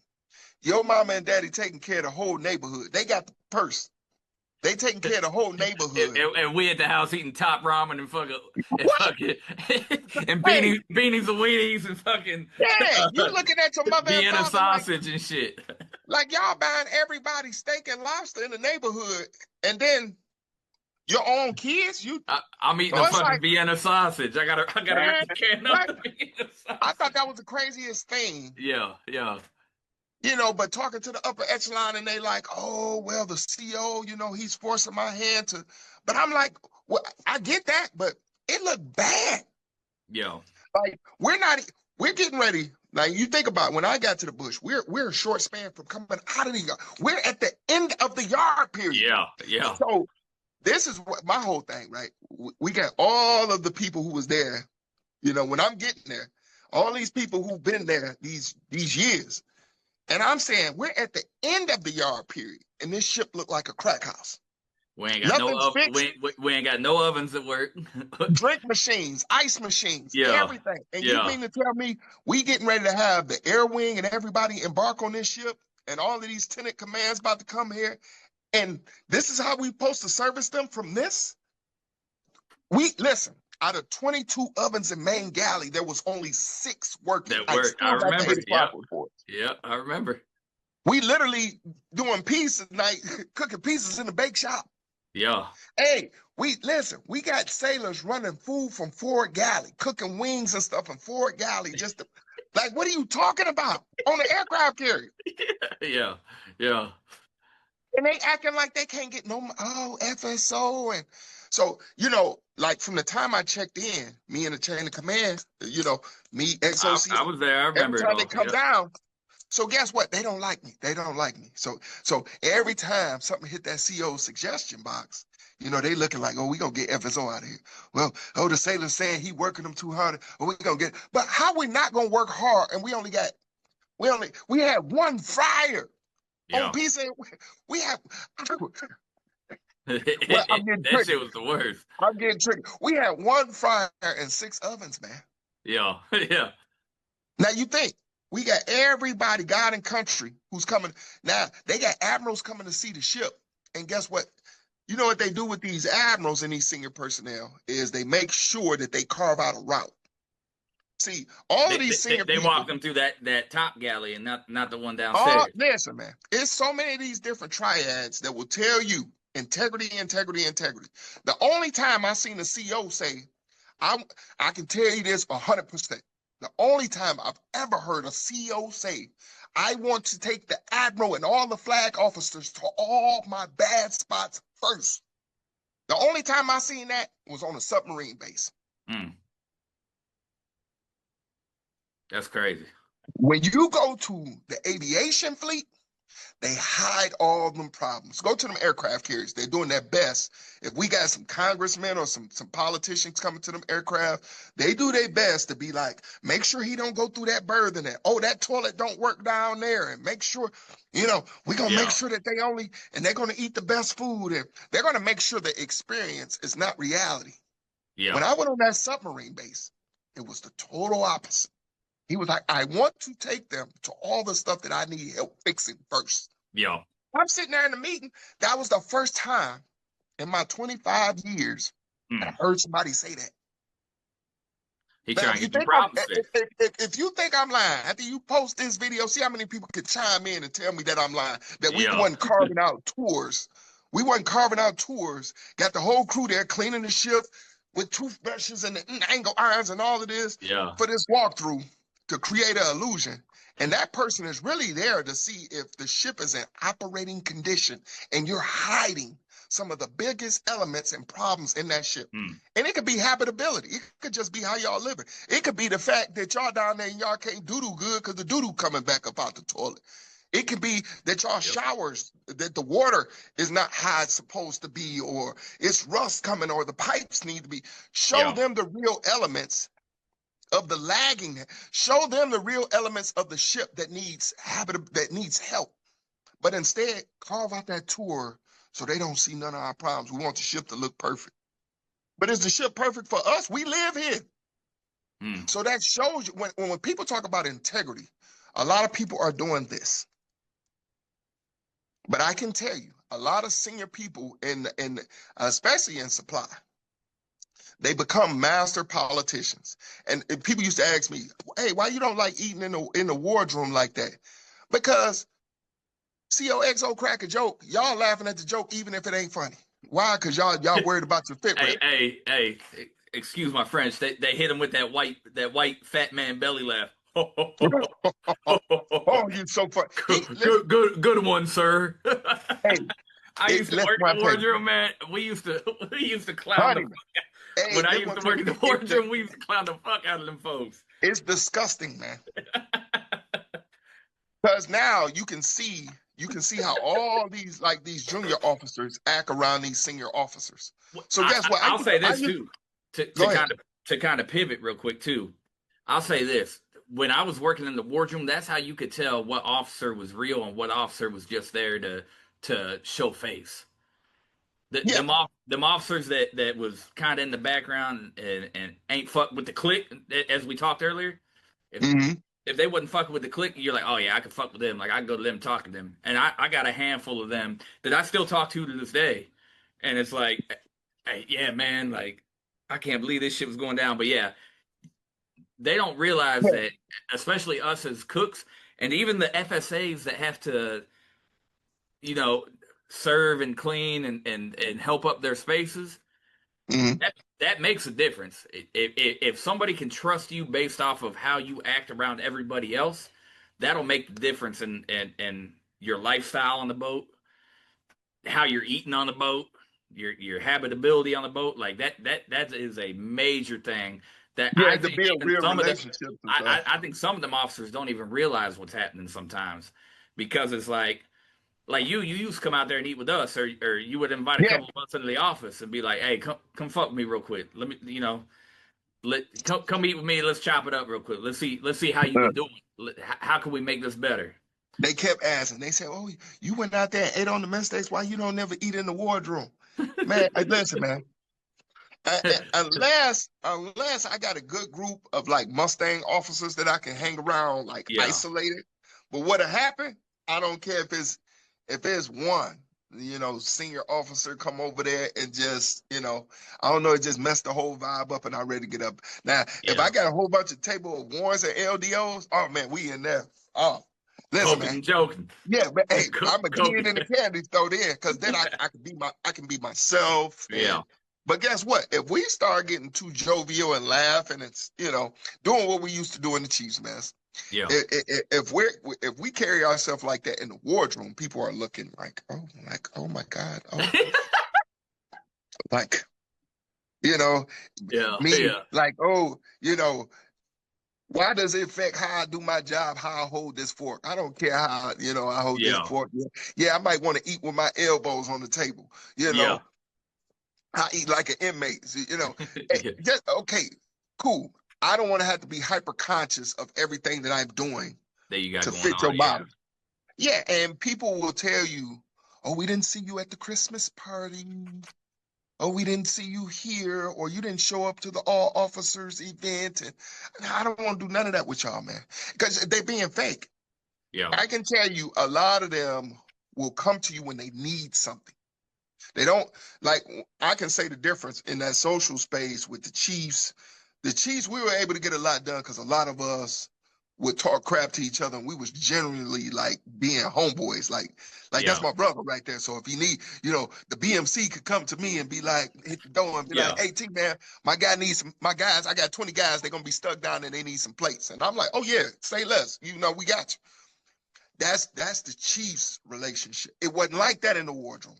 your mama and daddy taking care of the whole neighborhood. They got the purse. They taking care of the whole neighborhood. And we at the house eating top ramen and and beanies and weenies and fucking. Yeah, you looking at your mother Vienna and sausage and shit. Like y'all buying everybody steak and lobster in the neighborhood, and then your own kids, I'm eating a fucking Vienna sausage. I gotta can up the Vienna sausage. I thought that was the craziest thing. Yeah. You know, but talking to the upper echelon, and they like, oh, well, the CO, you know, he's forcing my hand to. But I'm like, well, I get that, but it looked bad. Yeah. Like, we're getting ready. Now, you think about it, when I got to the bush, we're a short span from coming out of the yard. We're at the end of the yard period. Yeah. So this is what my whole thing, right? We got all of the people who was there, you know, when I'm getting there, all these people who've been there these years. And I'm saying we're at the end of the yard period, and this ship looked like a crack house. We ain't got Nothing's fixed. we ain't got no ovens at work. Drink machines, ice machines, Yeah, everything. And you yeah. mean to tell me we getting ready to have the air wing and everybody embark on this ship and all of these tenant commands about to come here? And this is how we supposed to service them from this? We listen, out of 22 ovens in main galley, there was only 6 working. That I work. I still got the remember. 8 o'clock Yep. report. Yep. I remember. We literally doing pizza night, cooking pizzas in the bake shop. Yeah. Hey, we got sailors running food from Ford Galley, cooking wings and stuff in Ford Galley. Just to, like, what are you talking about on the aircraft carrier? Yeah. Yeah. And they acting like they can't get no FSO. And so, like from the time I checked in, me and the chain of command, me, XOC, I was there. I remember every it time they all. come Yep. down. So guess what? They don't like me. They don't like me. So every time something hit that CO suggestion box, they looking like, oh, we gonna get FSO out of here. Well, the sailor's saying he working them too hard. Or we gonna get, but how we not gonna work hard? And we had one fryer Yeah. on pizza. We have. Well, I'm getting That shit tricky. was the worst. I'm getting tricky. We had one fryer and 6 ovens, man. Yeah. Yeah. Now you think we got everybody, God and country, who's coming. Now they got admirals coming to see the ship. And guess what? You know what they do with these admirals and these senior personnel is they make sure that they carve out a route. See, all of these senior They people, walked them through that top galley and not the one downstairs. listen, man, it's so many of these different triads that will tell you integrity, integrity, integrity. The only time I seen a CO say, I can tell you this 100%. The only time I've ever heard a CO say, I want to take the admiral and all the flag officers to all my bad spots first. The only time I seen that was on a submarine base. That's crazy. When you go to the aviation fleet, they hide all them problems. Go to them aircraft carriers. They're doing their best. If we got some congressmen or some politicians coming to them aircraft, they do their best to be like, make sure he don't go through that berth and that toilet don't work down there. And make sure, we're going to make sure that they're going to eat the best food. And they're going to make sure the experience is not reality. Yeah. When I went on that submarine base, it was the total opposite. He was like, I want to take them to all the stuff that I need help fixing first. Yeah. I'm sitting there in the meeting. That was the first time in my 25 years that I heard somebody say that. He trying to get your problems fixed. If you think I'm lying, after you post this video, see how many people could chime in and tell me that I'm lying, that we wasn't carving out tours. We wasn't carving out tours. Got the whole crew there cleaning the ship with toothbrushes and the angle irons and all of this for this walkthrough to create an illusion. And that person is really there to see if the ship is in operating condition and you're hiding some of the biggest elements and problems in that ship. And it could be habitability. It could just be how y'all living. It could be the fact that y'all down there and y'all can't doo-doo good because the doo-doo coming back up out the toilet. It could be that y'all showers, that the water is not how it's supposed to be, or it's rust coming, or the pipes need to be. Show them the real elements of the lagging. Show them the real elements of the ship that needs help. But instead, carve out that tour so they don't see none of our problems. We want the ship to look perfect. But is the ship perfect for us? We live here. So that shows you, when people talk about integrity, a lot of people are doing this. But I can tell you, a lot of senior people, especially in supply, they become master politicians. And people used to ask me, hey, why you don't like eating in the wardroom like that? Because COXO crack a joke, y'all laughing at the joke even if it ain't funny. Why? Because y'all worried about your fit. Hey, excuse my French. They hit him with that white fat man belly laugh. Oh, you so funny. Good one, sir. Hey, I used to work in the wardroom, man. We used to clown Honeyman. When I used to work in the wardroom, we used to clown the fuck out of them folks. It's disgusting, man. Because now you can see how all these junior officers act around these senior officers. So guess what? I'll say this too, to kind of pivot real quick too. I'll say this: when I was working in the wardroom, that's how you could tell what officer was real and what officer was just there to show face. Yeah. Them officers that was kind of in the background and ain't fuck with the clique, as we talked earlier. If Hmm. if they wasn't fucking with the clique, you're like, oh yeah, I could fuck with them. Like I can go to them and talk to them. And I got a handful of them that I still talk to this day. And it's like, hey, yeah, man, like I can't believe this shit was going down. But yeah, they don't realize that, especially us as cooks, and even the FSAs that have to, you know, serve and clean and help up their spaces. Hmm. That makes a difference. If somebody can trust you based off of how you act around everybody else, that'll make the difference in your lifestyle on the boat, how you're eating on the boat, your habitability on the boat. Like that is a major thing that Yeah, I to think build even real some of the relationships and stuff. I think some of them officers don't even realize what's happening sometimes because it's like you used to come out there and eat with us, or you would invite a Yeah. couple of us into the office and be like, hey, come fuck with me real quick. Let me, come eat with me. Let's chop it up real quick. Let's see how you been doing. How can we make this better? They kept asking. They said, "Oh, you went out there and ate on the mess days. Why you don't never eat in the wardroom?" Man, listen, man. Unless I got a good group of like Mustang officers that I can hang around like Yeah, isolated. But what'll happen? I don't care if there's one, senior officer come over there and just, I don't know, it just messed the whole vibe up and I'm ready to get up. Now, if yeah. I got a whole bunch of table of warrants and LDOs, oh man, we in there. Oh, listen, Poking man. and joking. Yeah, but hey, I'm a kid Coking. in the candy store there, because then I can be myself. Yeah, But guess what? If we start getting too jovial and laugh and it's, doing what we used to do in the Chiefs mess, yeah. if we carry ourselves like that in the wardroom, people are looking like, oh my God, oh, like, you know, Yeah, me yeah, like, oh, why does it affect how I do my job, how I hold this fork? I don't care how, I hold this yeah, fork. Yeah, yeah, I might want to eat with my elbows on the table. yeah. I eat like an inmate. Yeah. Just, okay, cool. I don't want to have to be hyper conscious of everything that I'm doing That you got to going fit on. your Yeah, body. Yeah, and people will tell you, oh, we didn't see you at the Christmas party. Oh, we didn't see you here, or you didn't show up to the all officers event. And I don't want to do none of that with y'all, man, because they're being fake. yeah, I can tell you a lot of them will come to you when they need something. They don't like, I can say the difference in that social space with the Chiefs. The Chiefs, we were able to get a lot done because a lot of us would talk crap to each other, and we was generally like being homeboys. Like that's yeah, my brother right there. So if you need, the BMC could come to me and be like, hit the door and be yeah, like, hey T man, my guy needs my guys. I got 20 guys, they're gonna be stuck down and they need some plates. And I'm like, oh yeah, say less. We got you. That's the Chiefs relationship. It wasn't like that in the wardroom.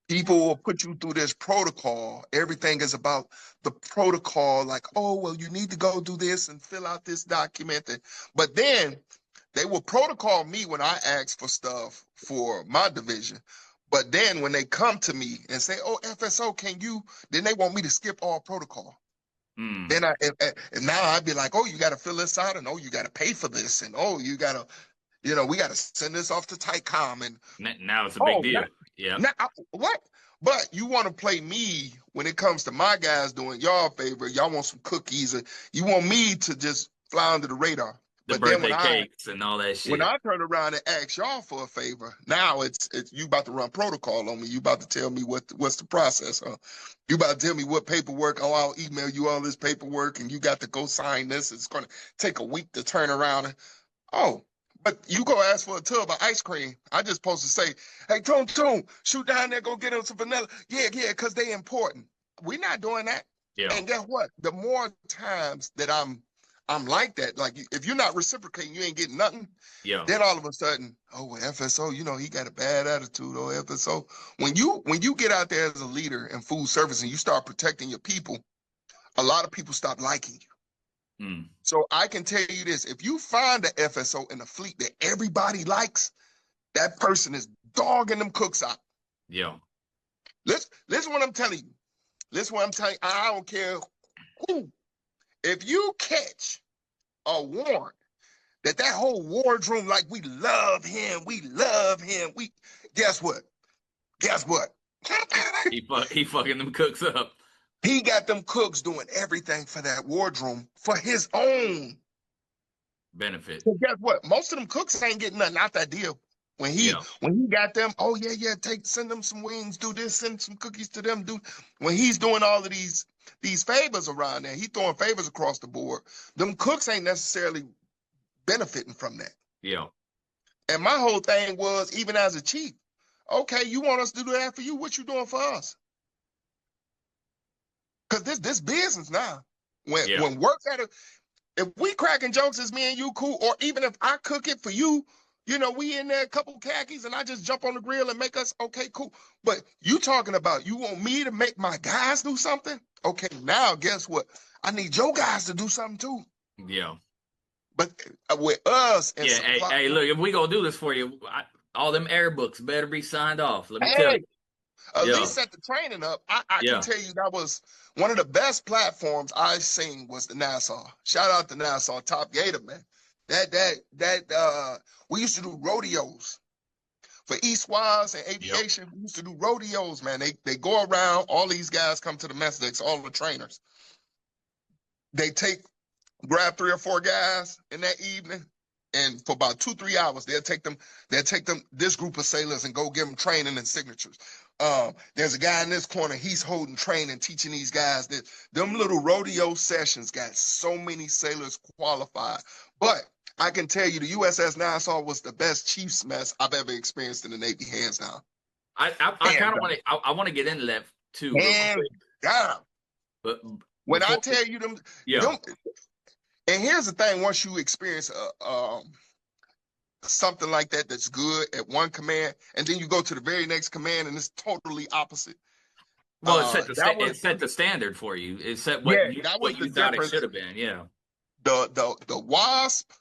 People will put you through this protocol. Everything is about the protocol, like, oh, well, you need to go do this and fill out this document. But then they will protocol me when I ask for stuff for my division. But then when they come to me and say, oh, FSO, then they want me to skip all protocol. mm. Then and now I'd be like, oh, you got to fill this out, and oh, you got to pay for this, and oh, you got to, we got to send this off to TICOM, and Now it's a big oh, deal. Yeah, now, what? But you want to play me when it comes to my guys doing y'all favor. Y'all want some cookies, and you want me to just fly under the radar. the But then birthday cakes and all that when shit. I turn around and ask y'all for a favor, now it's you about to run protocol on me. You about to tell me what's the process, huh? You about to tell me what paperwork? Oh, I'll email you all this paperwork, and you got to go sign this. It's going to take a week to turn around. Oh, but you go ask for a tub of ice cream. I just supposed to say, hey, Toon, shoot down there, go get them some vanilla. Yeah, because they important. We're not doing that. Yeah, And guess what? The more times that I'm like that, like if you're not reciprocating, you ain't getting nothing. yeah, Then all of a sudden, oh, well, FSO, he got a bad attitude. Oh, FSO. When you get out there as a leader in food service and you start protecting your people, a lot of people stop liking you. mm. So I can tell you this: if you find the FSO in a fleet that everybody likes, that person is dogging them cooks out. Yeah, Listen what I'm telling you. Listen what I'm telling you. I don't care who. If you catch a warrant that whole wardroom, like, we love him, we guess what? Guess what? He fucking them cooks up. He got them cooks doing everything for that wardroom for his own benefit. So guess what? Most of them cooks ain't getting nothing out that deal. When he got them, oh yeah, send them some wings, do this, send some cookies to them, do when he's doing all of these favors around there, he throwing favors across the board. Them cooks ain't necessarily benefiting from that. Yeah. And my whole thing was, even as a chief, okay, you want us to do that for you? What you doing for us? Because this business now. When work at a, if we cracking jokes as me and you, cool. Or even if I cook it for you, you know, we in there a couple khakis and I just jump on the grill and make us, okay, cool. But you talking about you want me to make my guys do something? Okay, now guess what? I need your guys to do something too. Yeah. But with us, and hey, look, if we gonna do this for you, all them air books better be signed off. Let me tell you. At least set the training up. I can tell you that was one of the best platforms I've seen was the Nassau. Shout out to Nassau, Top Gator, man. We used to do rodeos for Eastwise and aviation. We used to do rodeos, man. They go around. All these guys come to the mess decks, all the trainers. They grab 3 or 4 guys in that evening, and for about 2-3 hours, they'll take them, this group of sailors, and go give them training and signatures. There's a guy in this corner, he's holding training, teaching these guys that them little rodeo sessions got so many sailors qualified. But I can tell you the USS Nassau was the best Chiefs mess I've ever experienced in the Navy, hands down. I kind of want to get into that too. Hands down. But when I tell you them, and here's the thing, once you experience something like that that's good at one command, and then you go to the very next command and it's totally opposite. Well, it set the standard for you. It set what you thought it should have been. Yeah. The WASP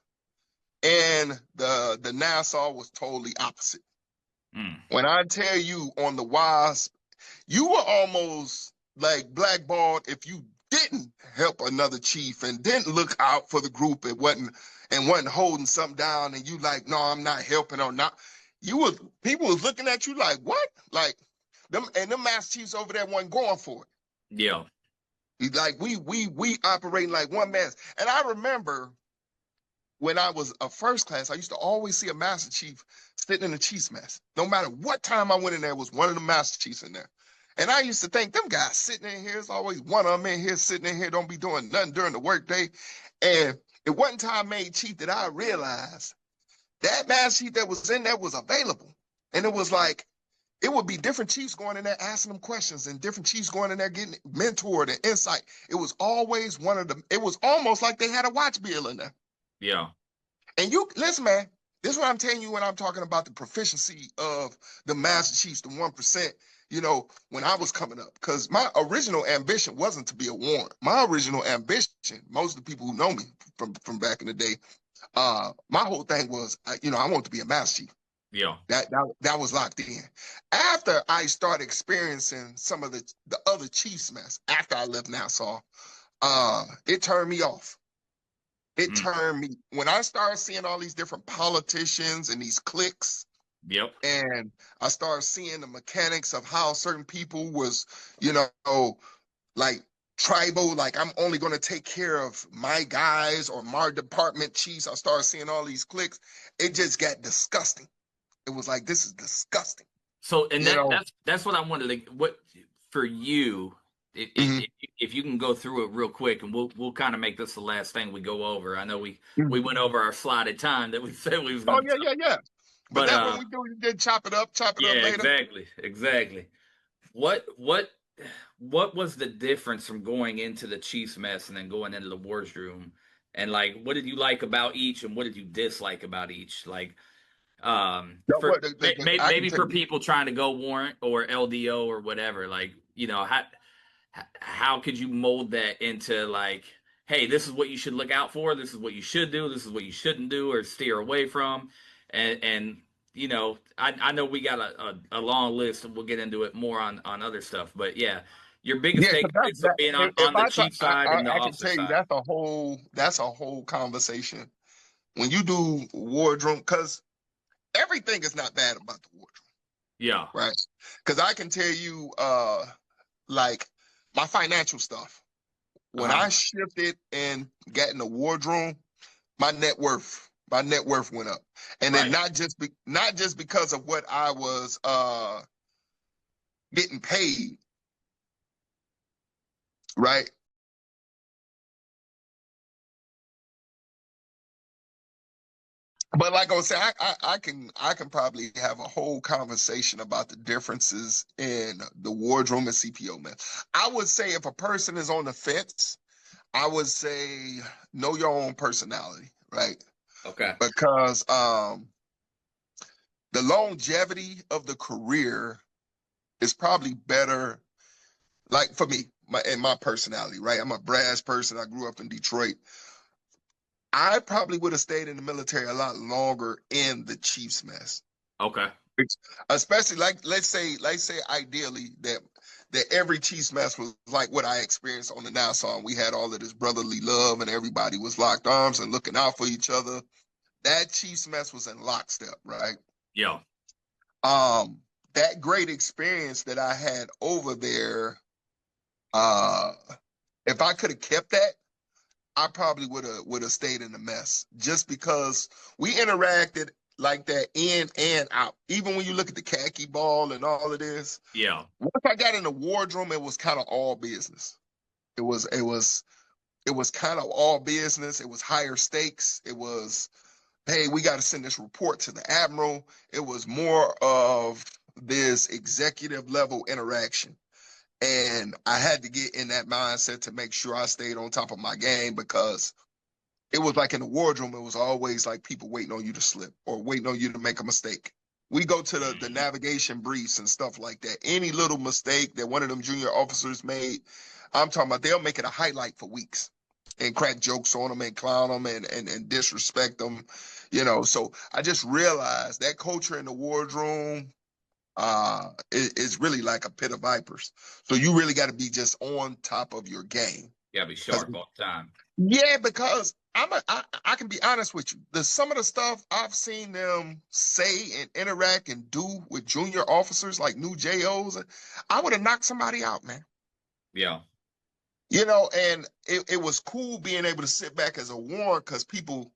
and the Nassau was totally opposite. When I tell you on the WASP, you were almost like blackballed if you didn't help another chief and didn't look out for the group and wasn't holding something down, and you like, no, I'm not helping or not. People was looking at you like, what? Like them master chiefs over there wasn't going for it. Yeah. Like we operating like one man. And I remember when I was a first class, I used to always see a master chief sitting in the chief's mess. No matter what time I went in there, was one of the master chiefs in there. And I used to think, them guys sitting in here, there's always one of them in here sitting in here, don't be doing nothing during the workday. And it wasn't until I made chief that I realized that master chief that was in there was available. And it was like, it would be different chiefs going in there asking them questions, and different chiefs going in there getting mentored and insight. It was always one of them. It was almost like they had a watch bill in there. Yeah. And you, listen, man, this is what I'm telling you when I'm talking about the proficiency of the master chiefs, the 1%. You know, when I was coming up, because my original ambition wasn't to be a warrant. My original ambition, most of the people who know me from back in the day, my whole thing was, I want to be a master chief. Yeah. That was locked in. After I started experiencing some of the other chiefs mess, after I left Nassau, it turned me off. It turned me, when I started seeing all these different politicians and these cliques. Yep. And I started seeing the mechanics of how certain people was, like tribal, like I'm only going to take care of my guys or my department chiefs. I started seeing all these cliques. It just got disgusting. It was like, this is disgusting. So, and that's what I wanted to, what for you, if you can go through it real quick, and we'll kind of make this the last thing we go over. I know we went over our slotted time that we said we was going to. Oh, yeah. But that's when we do, you did chop it up later. Exactly. What was the difference from going into the Chiefs mess and then going into the wardroom? And like, what did you like about each, and what did you dislike about each? Like, maybe for people trying to go warrant or LDO or whatever, like, how could you mold that into like, hey, this is what you should look out for, this is what you should do, this is what you shouldn't do or steer away from. And I know we got a long list, and we'll get into it more on other stuff. But yeah, your biggest takeaways of being on the chief side and the officer side. That's a whole conversation. When you do wardroom, because everything is not bad about the wardroom. Yeah. right? Because I can tell you, like my financial stuff. When Uh-huh. I shifted and got in the wardroom, my net worth went up, and then Right. not just because of what I was getting paid, right? But like I was saying, I can probably have a whole conversation about the differences in the wardroom and CPO, man. I would say if a person is on the fence, I would say know your own personality, right? Okay. Because the longevity of the career is probably better. Like for me, my personality, right? I'm a brass person. I grew up in Detroit. I probably would have stayed in the military a lot longer in the Chiefs mess. Okay. Especially like let's say ideally that every Chiefs mess was like what I experienced on the Nassau. We had all of this brotherly love and everybody was locked arms and looking out for each other. That Chiefs mess was in lockstep, right? Yeah. Um, that great experience that I had over there, uh, if I could have kept that, I probably would have stayed in the mess just because we interacted like that in and out. Even when you look at the khaki ball and all of this, Yeah. once I got in the wardroom, it was kind of all business. It was kind of all business. It was higher stakes. It was, hey, we got to send this report to the admiral. It was more of this executive level interaction. And I had to get in that mindset to make sure I stayed on top of my game because it was like in the wardroom, it was always like people waiting on you to slip or waiting on you to make a mistake. We go to the Mhm. navigation briefs and stuff like that. Any little mistake that one of them junior officers made, I'm talking about they'll make it a highlight for weeks and crack jokes on them and clown them and disrespect them, So I just realized that culture in the wardroom is really like a pit of vipers. So you really got to be just on top of your game. Gotta be Because sharp all the time. yeah, because I can be honest with you. Some of the stuff I've seen them say and interact and do with junior officers like new JOs, I would have knocked somebody out, man. Yeah. And it was cool being able to sit back as a warrant because people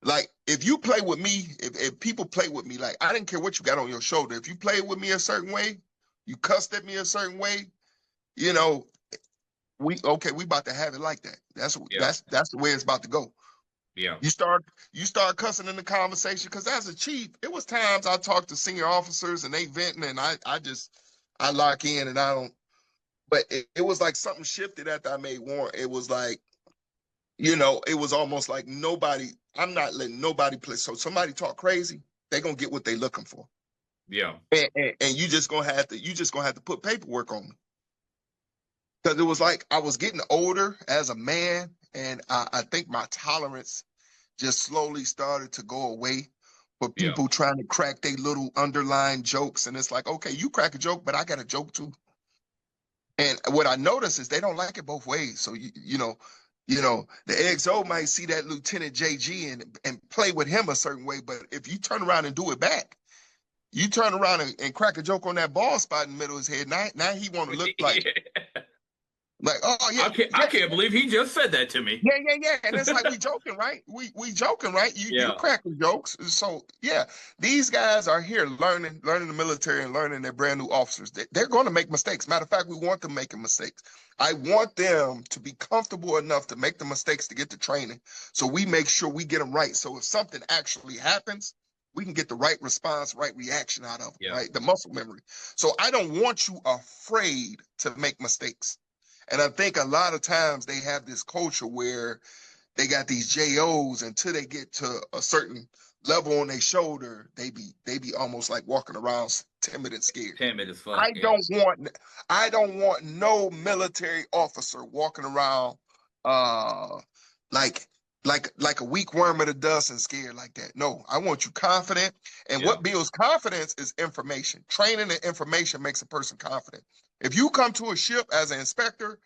like if you play with me, if people play with me, like I didn't care what you got on your shoulder. If you played with me a certain way, you cussed at me a certain way, you know, we about to have it like that. That's Yeah. that's that's the way it's about to go. Yeah. You start cussing in the conversation because as a chief, it was times I talked to senior officers and they venting and I lock in and I don't. But it was like something shifted after I made warrant. It was like it was almost like nobody. I'm not letting nobody play. So somebody talk crazy, they gonna get what they looking for, Yeah. and you just gonna have to put paperwork on me because it was like I was getting older as a man, and I think my tolerance just slowly started to go away for Yeah. people trying to crack their little underlying jokes. And it's like, okay, you crack a joke, but I got a joke too. And what I notice is they don't like it both ways. So the XO might see that Lieutenant JG and play with him a certain way, but if you turn around and do it back, you turn around and crack a joke on that ball spot in the middle of his head. Now he want to look like, oh yeah, I yeah, can't believe he just said that to me. yeah, yeah, yeah. And it's like we joking, right? We joking, right? You Yeah. cracking jokes. So yeah, these guys are here learning the military and learning they're brand new officers. They're going to make mistakes. Matter of fact, we want them making mistakes. I want them to be comfortable enough to make the mistakes to get the training. So we make sure we get them right. So if something actually happens, we can get the right response, right reaction out of them, Yeah. right? The muscle memory. So I don't want you afraid to make mistakes. And I think a lot of times they have this culture where they got these JOs until they get to a certain level on their shoulder, they be almost like walking around timid and scared. Timid as fuck. I Yeah. don't want I don't want no military officer walking around uh like like a weak worm of the dust and scared like that. No, I want you confident. And Yeah. what builds confidence is information. Training and information makes a person confident. If you come to a ship as an inspector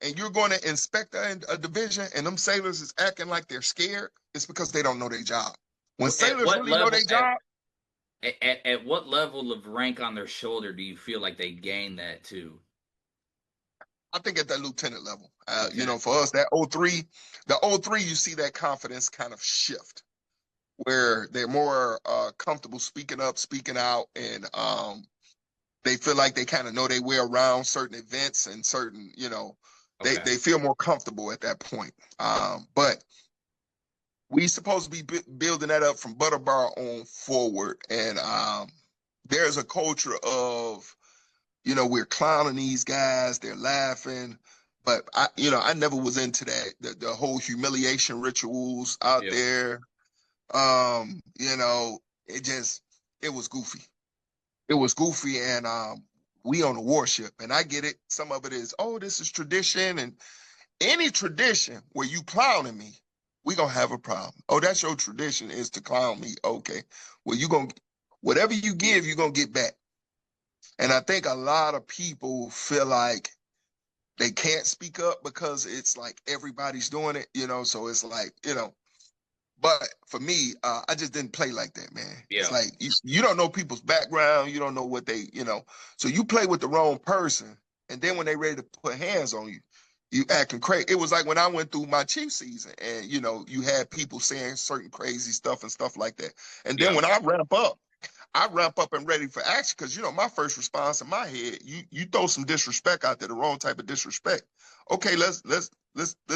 and you're going to inspect a division and them sailors is acting like they're scared, it's because they don't know their job. When At sailors what really know level? their job, At what level of rank on their shoulder do you feel like they gain that to? I think at that lieutenant level, Lieutenant. for us, that the 03, you see that confidence kind of shift where they're more comfortable speaking up, speaking out, and they feel like they kind of know their way around certain events and certain, Okay. they feel more comfortable at that point. But we supposed to be building that up from Butterbar on forward, and there's a culture of, we're clowning these guys, they're laughing, but I never was into that, the whole humiliation rituals out Yep. there. It was goofy. It was goofy, and we on a warship, and I get it. Some of it is, oh, this is tradition, and any tradition where you clowning me, we gonna have a problem. Oh, that's your tradition, is to clown me. Okay, well, whatever you give, you're gonna get back. And I think a lot of people feel like they can't speak up because it's like everybody's doing it, so it's like, but for me, I just didn't play like that, man. Yeah. It's like you don't know people's background, you don't know what they, so you play with the wrong person, and then when they ready to put hands on you, you acting crazy. It was like when I went through my Chief season, and you had people saying certain crazy stuff and stuff like that. And then when I ramp up and ready for action, because my first response in my head, you throw some disrespect out there, the wrong type of disrespect. Okay, let's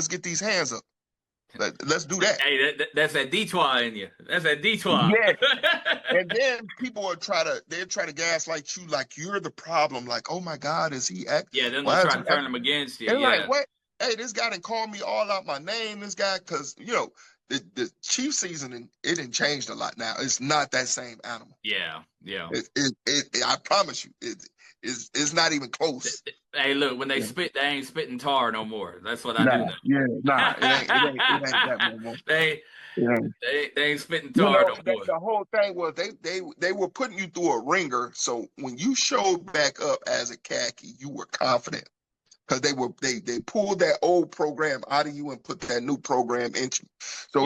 get these hands up. Let's do that. Hey, that's that detour in you. That's that detour. Yeah. And then people they're trying to gaslight you like you're the problem. Like, oh my God, is he acting? Yeah, then they'll try to turn them against you. And Yeah. like, what? Hey, this guy didn't call me all out my name. This guy, because the Chief season, it didn't change a lot now. It's not that same animal. Yeah. I promise you, it's not even close. Hey, look, when they spit, they ain't spitting tar no more. That's what I do know. Yeah, it ain't that no more. They ain't spitting tar no more. The whole thing was they were putting you through a ringer. So when you showed back up as a khaki, you were confident because they pulled that old program out of you and put that new program into you. So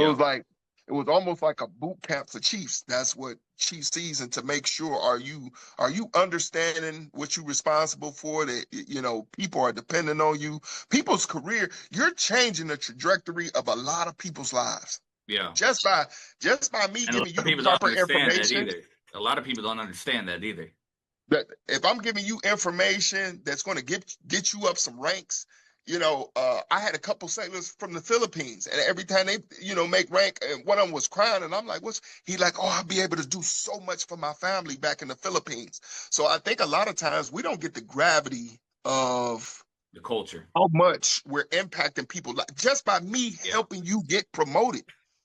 it was almost like a boot camp for Chiefs. That's what Chief season, to make sure are you understanding what you're responsible for, that people are depending on you, people's career. You're changing the trajectory of a lot of people's lives. Yeah. Just by me and giving you proper information. A lot of people don't understand that either. That if I'm giving you information that's going to get you up some ranks, I had a couple sailors from the Philippines, and every time they, make rank, and one of them was crying, and I'm like, what's he like? Oh, I'll be able to do so much for my family back in the Philippines. So I think a lot of times we don't get the gravity of the culture, how much we're impacting people, like just by me helping you get promoted.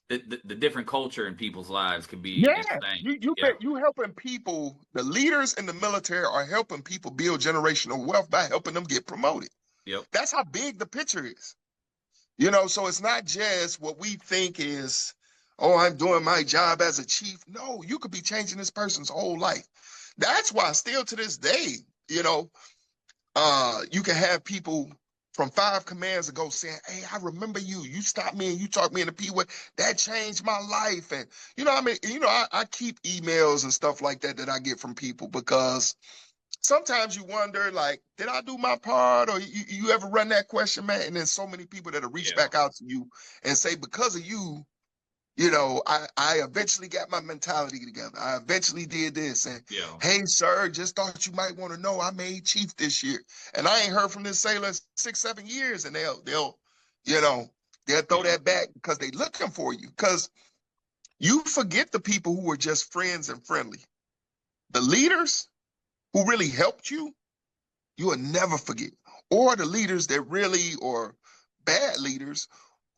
The different culture in people's lives could be you helping people. The leaders in the military are helping people build generational wealth by helping them get promoted. Yep. That's how big the picture is. So it's not just what we think is, oh, I'm doing my job as a chief. No, you could be changing this person's whole life. That's why still to this day, you can have people from 5 commands ago saying, hey, I remember you. You stopped me and you talked me in the P-way. That changed my life. And, I keep emails and stuff like that I get from people, because sometimes you wonder, like, did I do my part? Or you ever run that question, man? And then so many people that'll reach back out to you and say, because of you, I eventually got my mentality together. I eventually did this. And hey, sir, just thought you might want to know I made Chief this year. And I ain't heard from this sailor in 6-7 years. And they'll throw that back because they looking for you. Because you forget the people who were just friends and friendly. The leaders who really helped you, you will never forget. Or the leaders that really, or bad leaders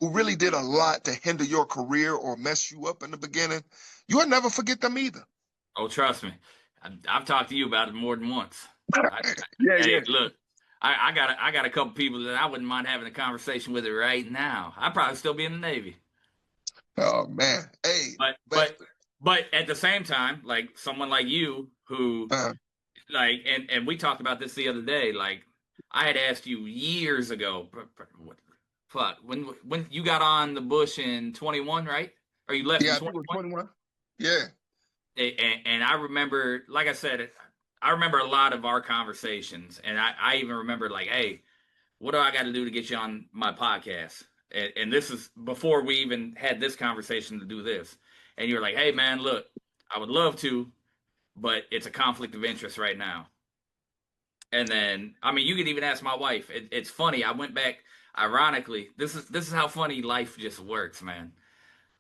who really did a lot to hinder your career or mess you up in the beginning, you will never forget them either. Oh, trust me. I've talked to you about it more than once. Look, I got a couple people that I wouldn't mind having a conversation with it right now. I'd probably still be in the Navy. Oh, man. Hey. But at the same time, like someone like you who, like, and we talked about this the other day, like, I had asked you years ago, when you got on the Bush in 21, right? Or you left in 21? I think it was 21. Yeah. And I remember, like I said, I remember a lot of our conversations, and I even remember like, hey, what do I got to do to get you on my podcast? And this is before we even had this conversation to do this. And you're like, hey man, look, I would love to, but it's a conflict of interest right now. And then, I mean, you could even ask my wife. It's funny. I went back. Ironically, this is how funny life just works, man.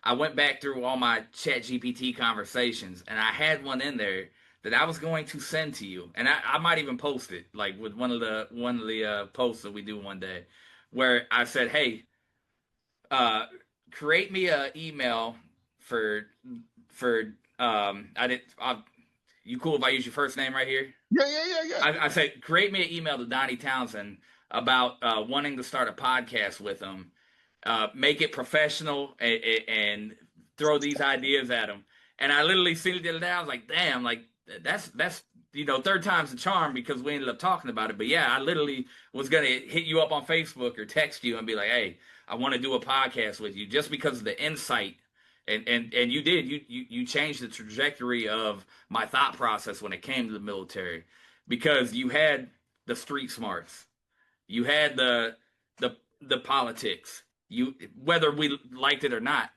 I went back through all my Chat GPT conversations, and I had one in there that I was going to send to you, and I might even post it, like with one of the posts that we do one day, where I said, "Hey, uh, create me a email for I did. You cool if I use your first name right here?" Yeah. I said, create me an email to Donnie Townsend about wanting to start a podcast with him. Make it professional and throw these ideas at him. And I literally seen it the other day. I was like, damn, like that's third time's the charm because we ended up talking about it. But yeah, I literally was gonna hit you up on Facebook or text you and be like, hey, I want to do a podcast with you just because of the insight. And you did you changed the trajectory of my thought process when it came to the military because you had the street smarts, you had the politics, you whether we liked it or not,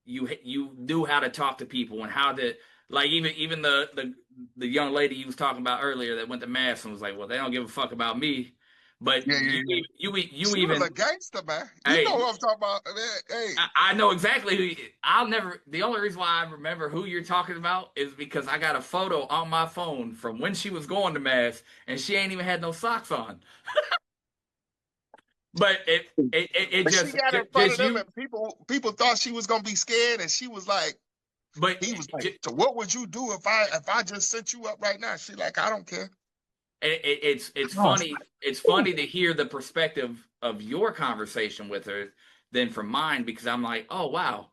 you knew how to talk to people and how to like even the young lady you was talking about earlier that went to mass and was like, well, they don't give a fuck about me, but Yeah. you She even was a gangster, man. You hey. know what I'm talking about. Hey. I know exactly who. I'll never. The only reason why I remember who you're talking about is because I got a photo on my phone from when she was going to mass, and she ain't even had no socks on. But it But she just got in front of them, you. and people thought she was gonna be scared, and she was like, But he was like, so what would you do if I just sent you up right now? She like, I don't care. it's Oh, funny. It's funny to hear the perspective of your conversation with her than from mine because I'm like, oh wow,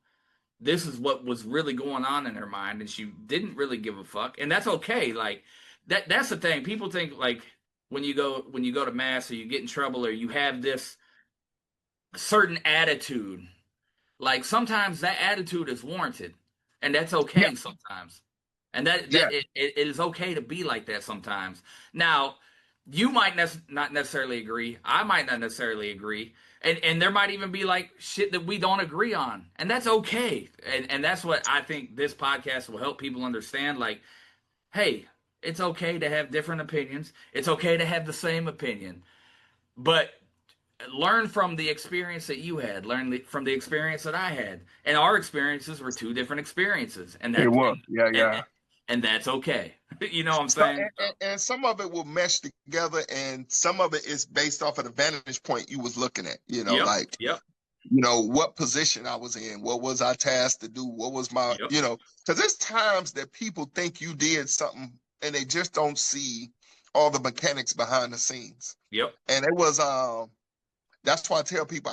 this is what was really going on in her mind, and she didn't really give a fuck, and that's okay. Like that's the thing. People think like when you go to mass or you get in trouble or you have this certain attitude. Like sometimes that attitude is warranted, and that's yeah, okay sometimes. And that yeah, that it is okay to be like that sometimes. Now, you might not necessarily agree. I might not necessarily agree. And there might even be like shit that we don't agree on. And that's okay. And that's what I think this podcast will help people understand. Like, hey, it's okay to have different opinions. It's okay to have the same opinion. But learn from the experience that you had, from the experience that I had, and our experiences were two different experiences, and it that was. and, Yeah. and that's okay. You know what I'm So, saying? and some of it will mesh together, and some of it is based off of the vantage point you was looking at. Yep, Like, yep, what position I was in, what was I tasked to do, what was my, yep, because there's times that people think you did something and they just don't see all the mechanics behind the scenes. yep. And it was that's why I tell people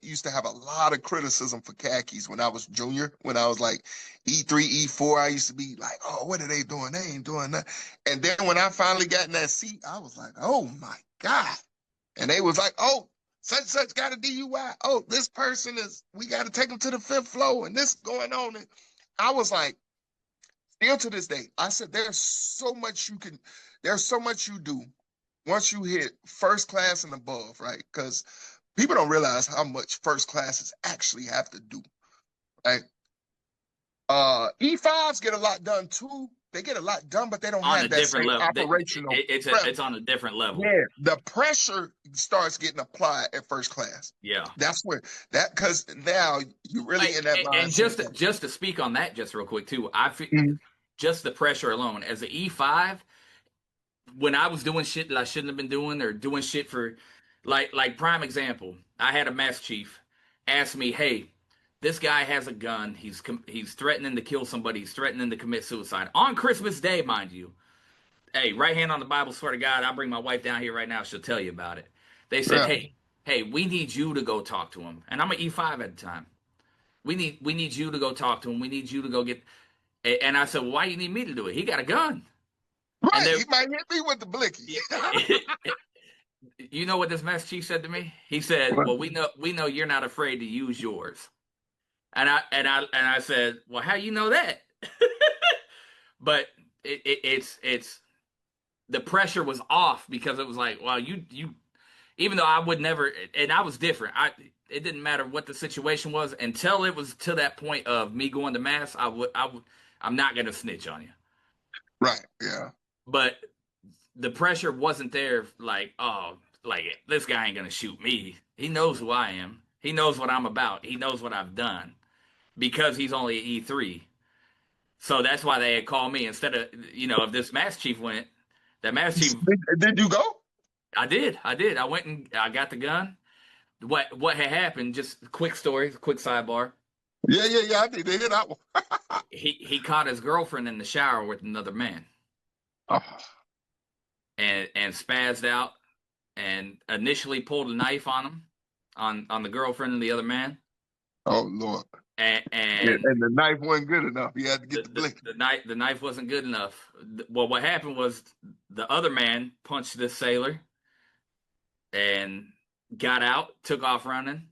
used to have a lot of criticism for khakis when I was junior, when I was like E3, E4. I used to be like, oh, what are they doing? They ain't doing that. And then when I finally got in that seat, I was like, oh my God. And they was like, oh, such got a DUI. Oh, this person we got to take them to the fifth floor and this going on. And I was like, still to this day, I said, there's so much you do once you hit first class and above, right? Because people don't realize how much first classes actually have to do, right? E5s get a lot done too. They get a lot done, but they don't On have a that different same level, operational it's on a different level. Yeah, the pressure starts getting applied at first class. Yeah. That's where because now you're really in that mindset. And just to speak on that, just real quick too, I feel just the pressure alone as an E5. When I was doing shit that I shouldn't have been doing or doing shit for like prime example, I had a mess chief ask me, "Hey, this guy has a gun. He's threatening to kill somebody. He's threatening to commit suicide on Christmas Day, mind you." Hey, right hand on the Bible, swear to God, I'll bring my wife down here right now. She'll tell you about it. They said, Yeah. "Hey, we need you to go talk to him." And I'm an E5 at the time. We need you to go talk to him. We need you to go get. And I said, well, "Why do you need me to do it? He got a gun." And Right, he might hit me with the blicky. you know what this mess chief said to me? He said, "Well, we know you're not afraid to use yours." And I said, "Well, how you know that?" but it's the pressure was off because it was like, well, you even though I would never, and I was different. It didn't matter what the situation was until it was to that point of me going to mass. I'm not gonna snitch on you. Right. Yeah. But the pressure wasn't there. Like, oh, like this guy ain't gonna shoot me. He knows who I am. He knows what I'm about. He knows what I've done because he's only an E3. So that's why they had called me instead of, if this mass chief went, that mass chief. Did you go? I did. I went and I got the gun. What had happened? Just a quick story, quick sidebar. Yeah. I did. They hit that one. He caught his girlfriend in the shower with another man, Oh. and spazzed out, and initially pulled a knife on him, on the girlfriend and the other man. Oh Lord. And the knife wasn't good enough. You had to get the blade. The knife wasn't good enough. Well, what happened was the other man punched this sailor and got out, took off running.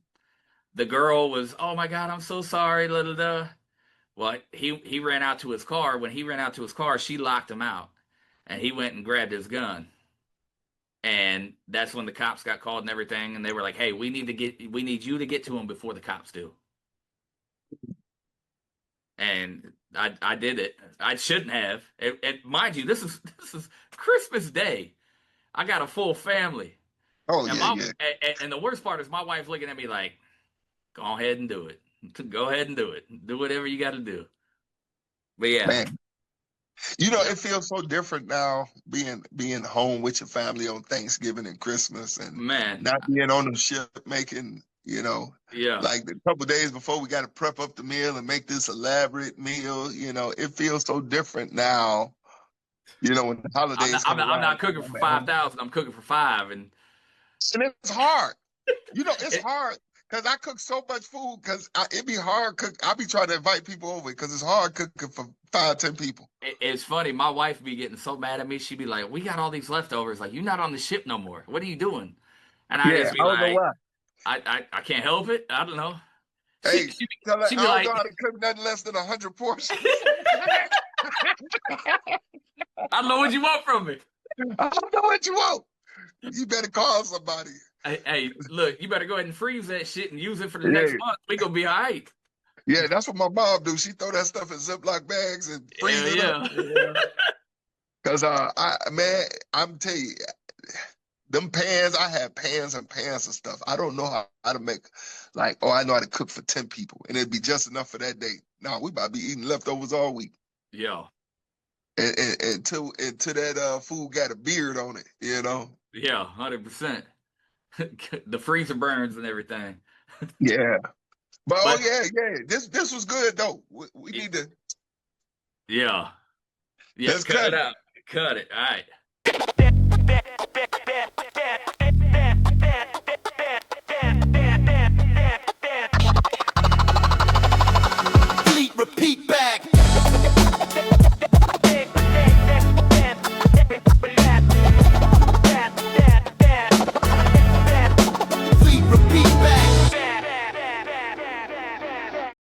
The girl was, oh my God, I'm so sorry. Blah, blah, blah. Well, he ran out to his car. When he ran out to his car, she locked him out, and he went and grabbed his gun. And that's when the cops got called and everything. And they were like, hey, we need you to get to him before the cops do. And I did it. I shouldn't have. And mind you, this is Christmas Day. I got a full family. Oh, and yeah. And the worst part is my wife's looking at me like, go ahead and do it. Go ahead and do it. Do whatever you got to do. But yeah. Man. It feels so different now being home with your family on Thanksgiving and Christmas and not being on the ship making, like a couple of days before we got to prep up the meal and make this elaborate meal. It feels so different now. When the holidays I'm not cooking for 5,000. I'm cooking for 5, and it's hard. It's hard because I cook so much food because it'd be hard cook. I be trying to invite people over because it's hard cooking for 5-10 people. It's funny. My wife be getting so mad at me. She'd be like, "We got all these leftovers. Like, you're not on the ship no more. What are you doing?" And I just be like, know why. I can't help it. I don't know. Hey, she be like, I don't know how to cook nothing less than 100 portions. I don't know what you want from me. I don't know what you want. You better call somebody. Hey, look, you better go ahead and freeze that shit and use it for the next month. We gonna be all right. Yeah, that's what my mom do. She throw that stuff in Ziploc bags and freeze it up. Because I'm telling you, them pans, I have pans and pans of stuff. I don't know how to make, I know how to cook for 10 people, and it'd be just enough for that day. No, we about to be eating leftovers all week. Yeah. And until that food got a beard on it, Yeah, 100%. The freezer burns and everything. Yeah. But yeah. This was good though. We need to. Yeah. Let's cut it out. Cut it. All right.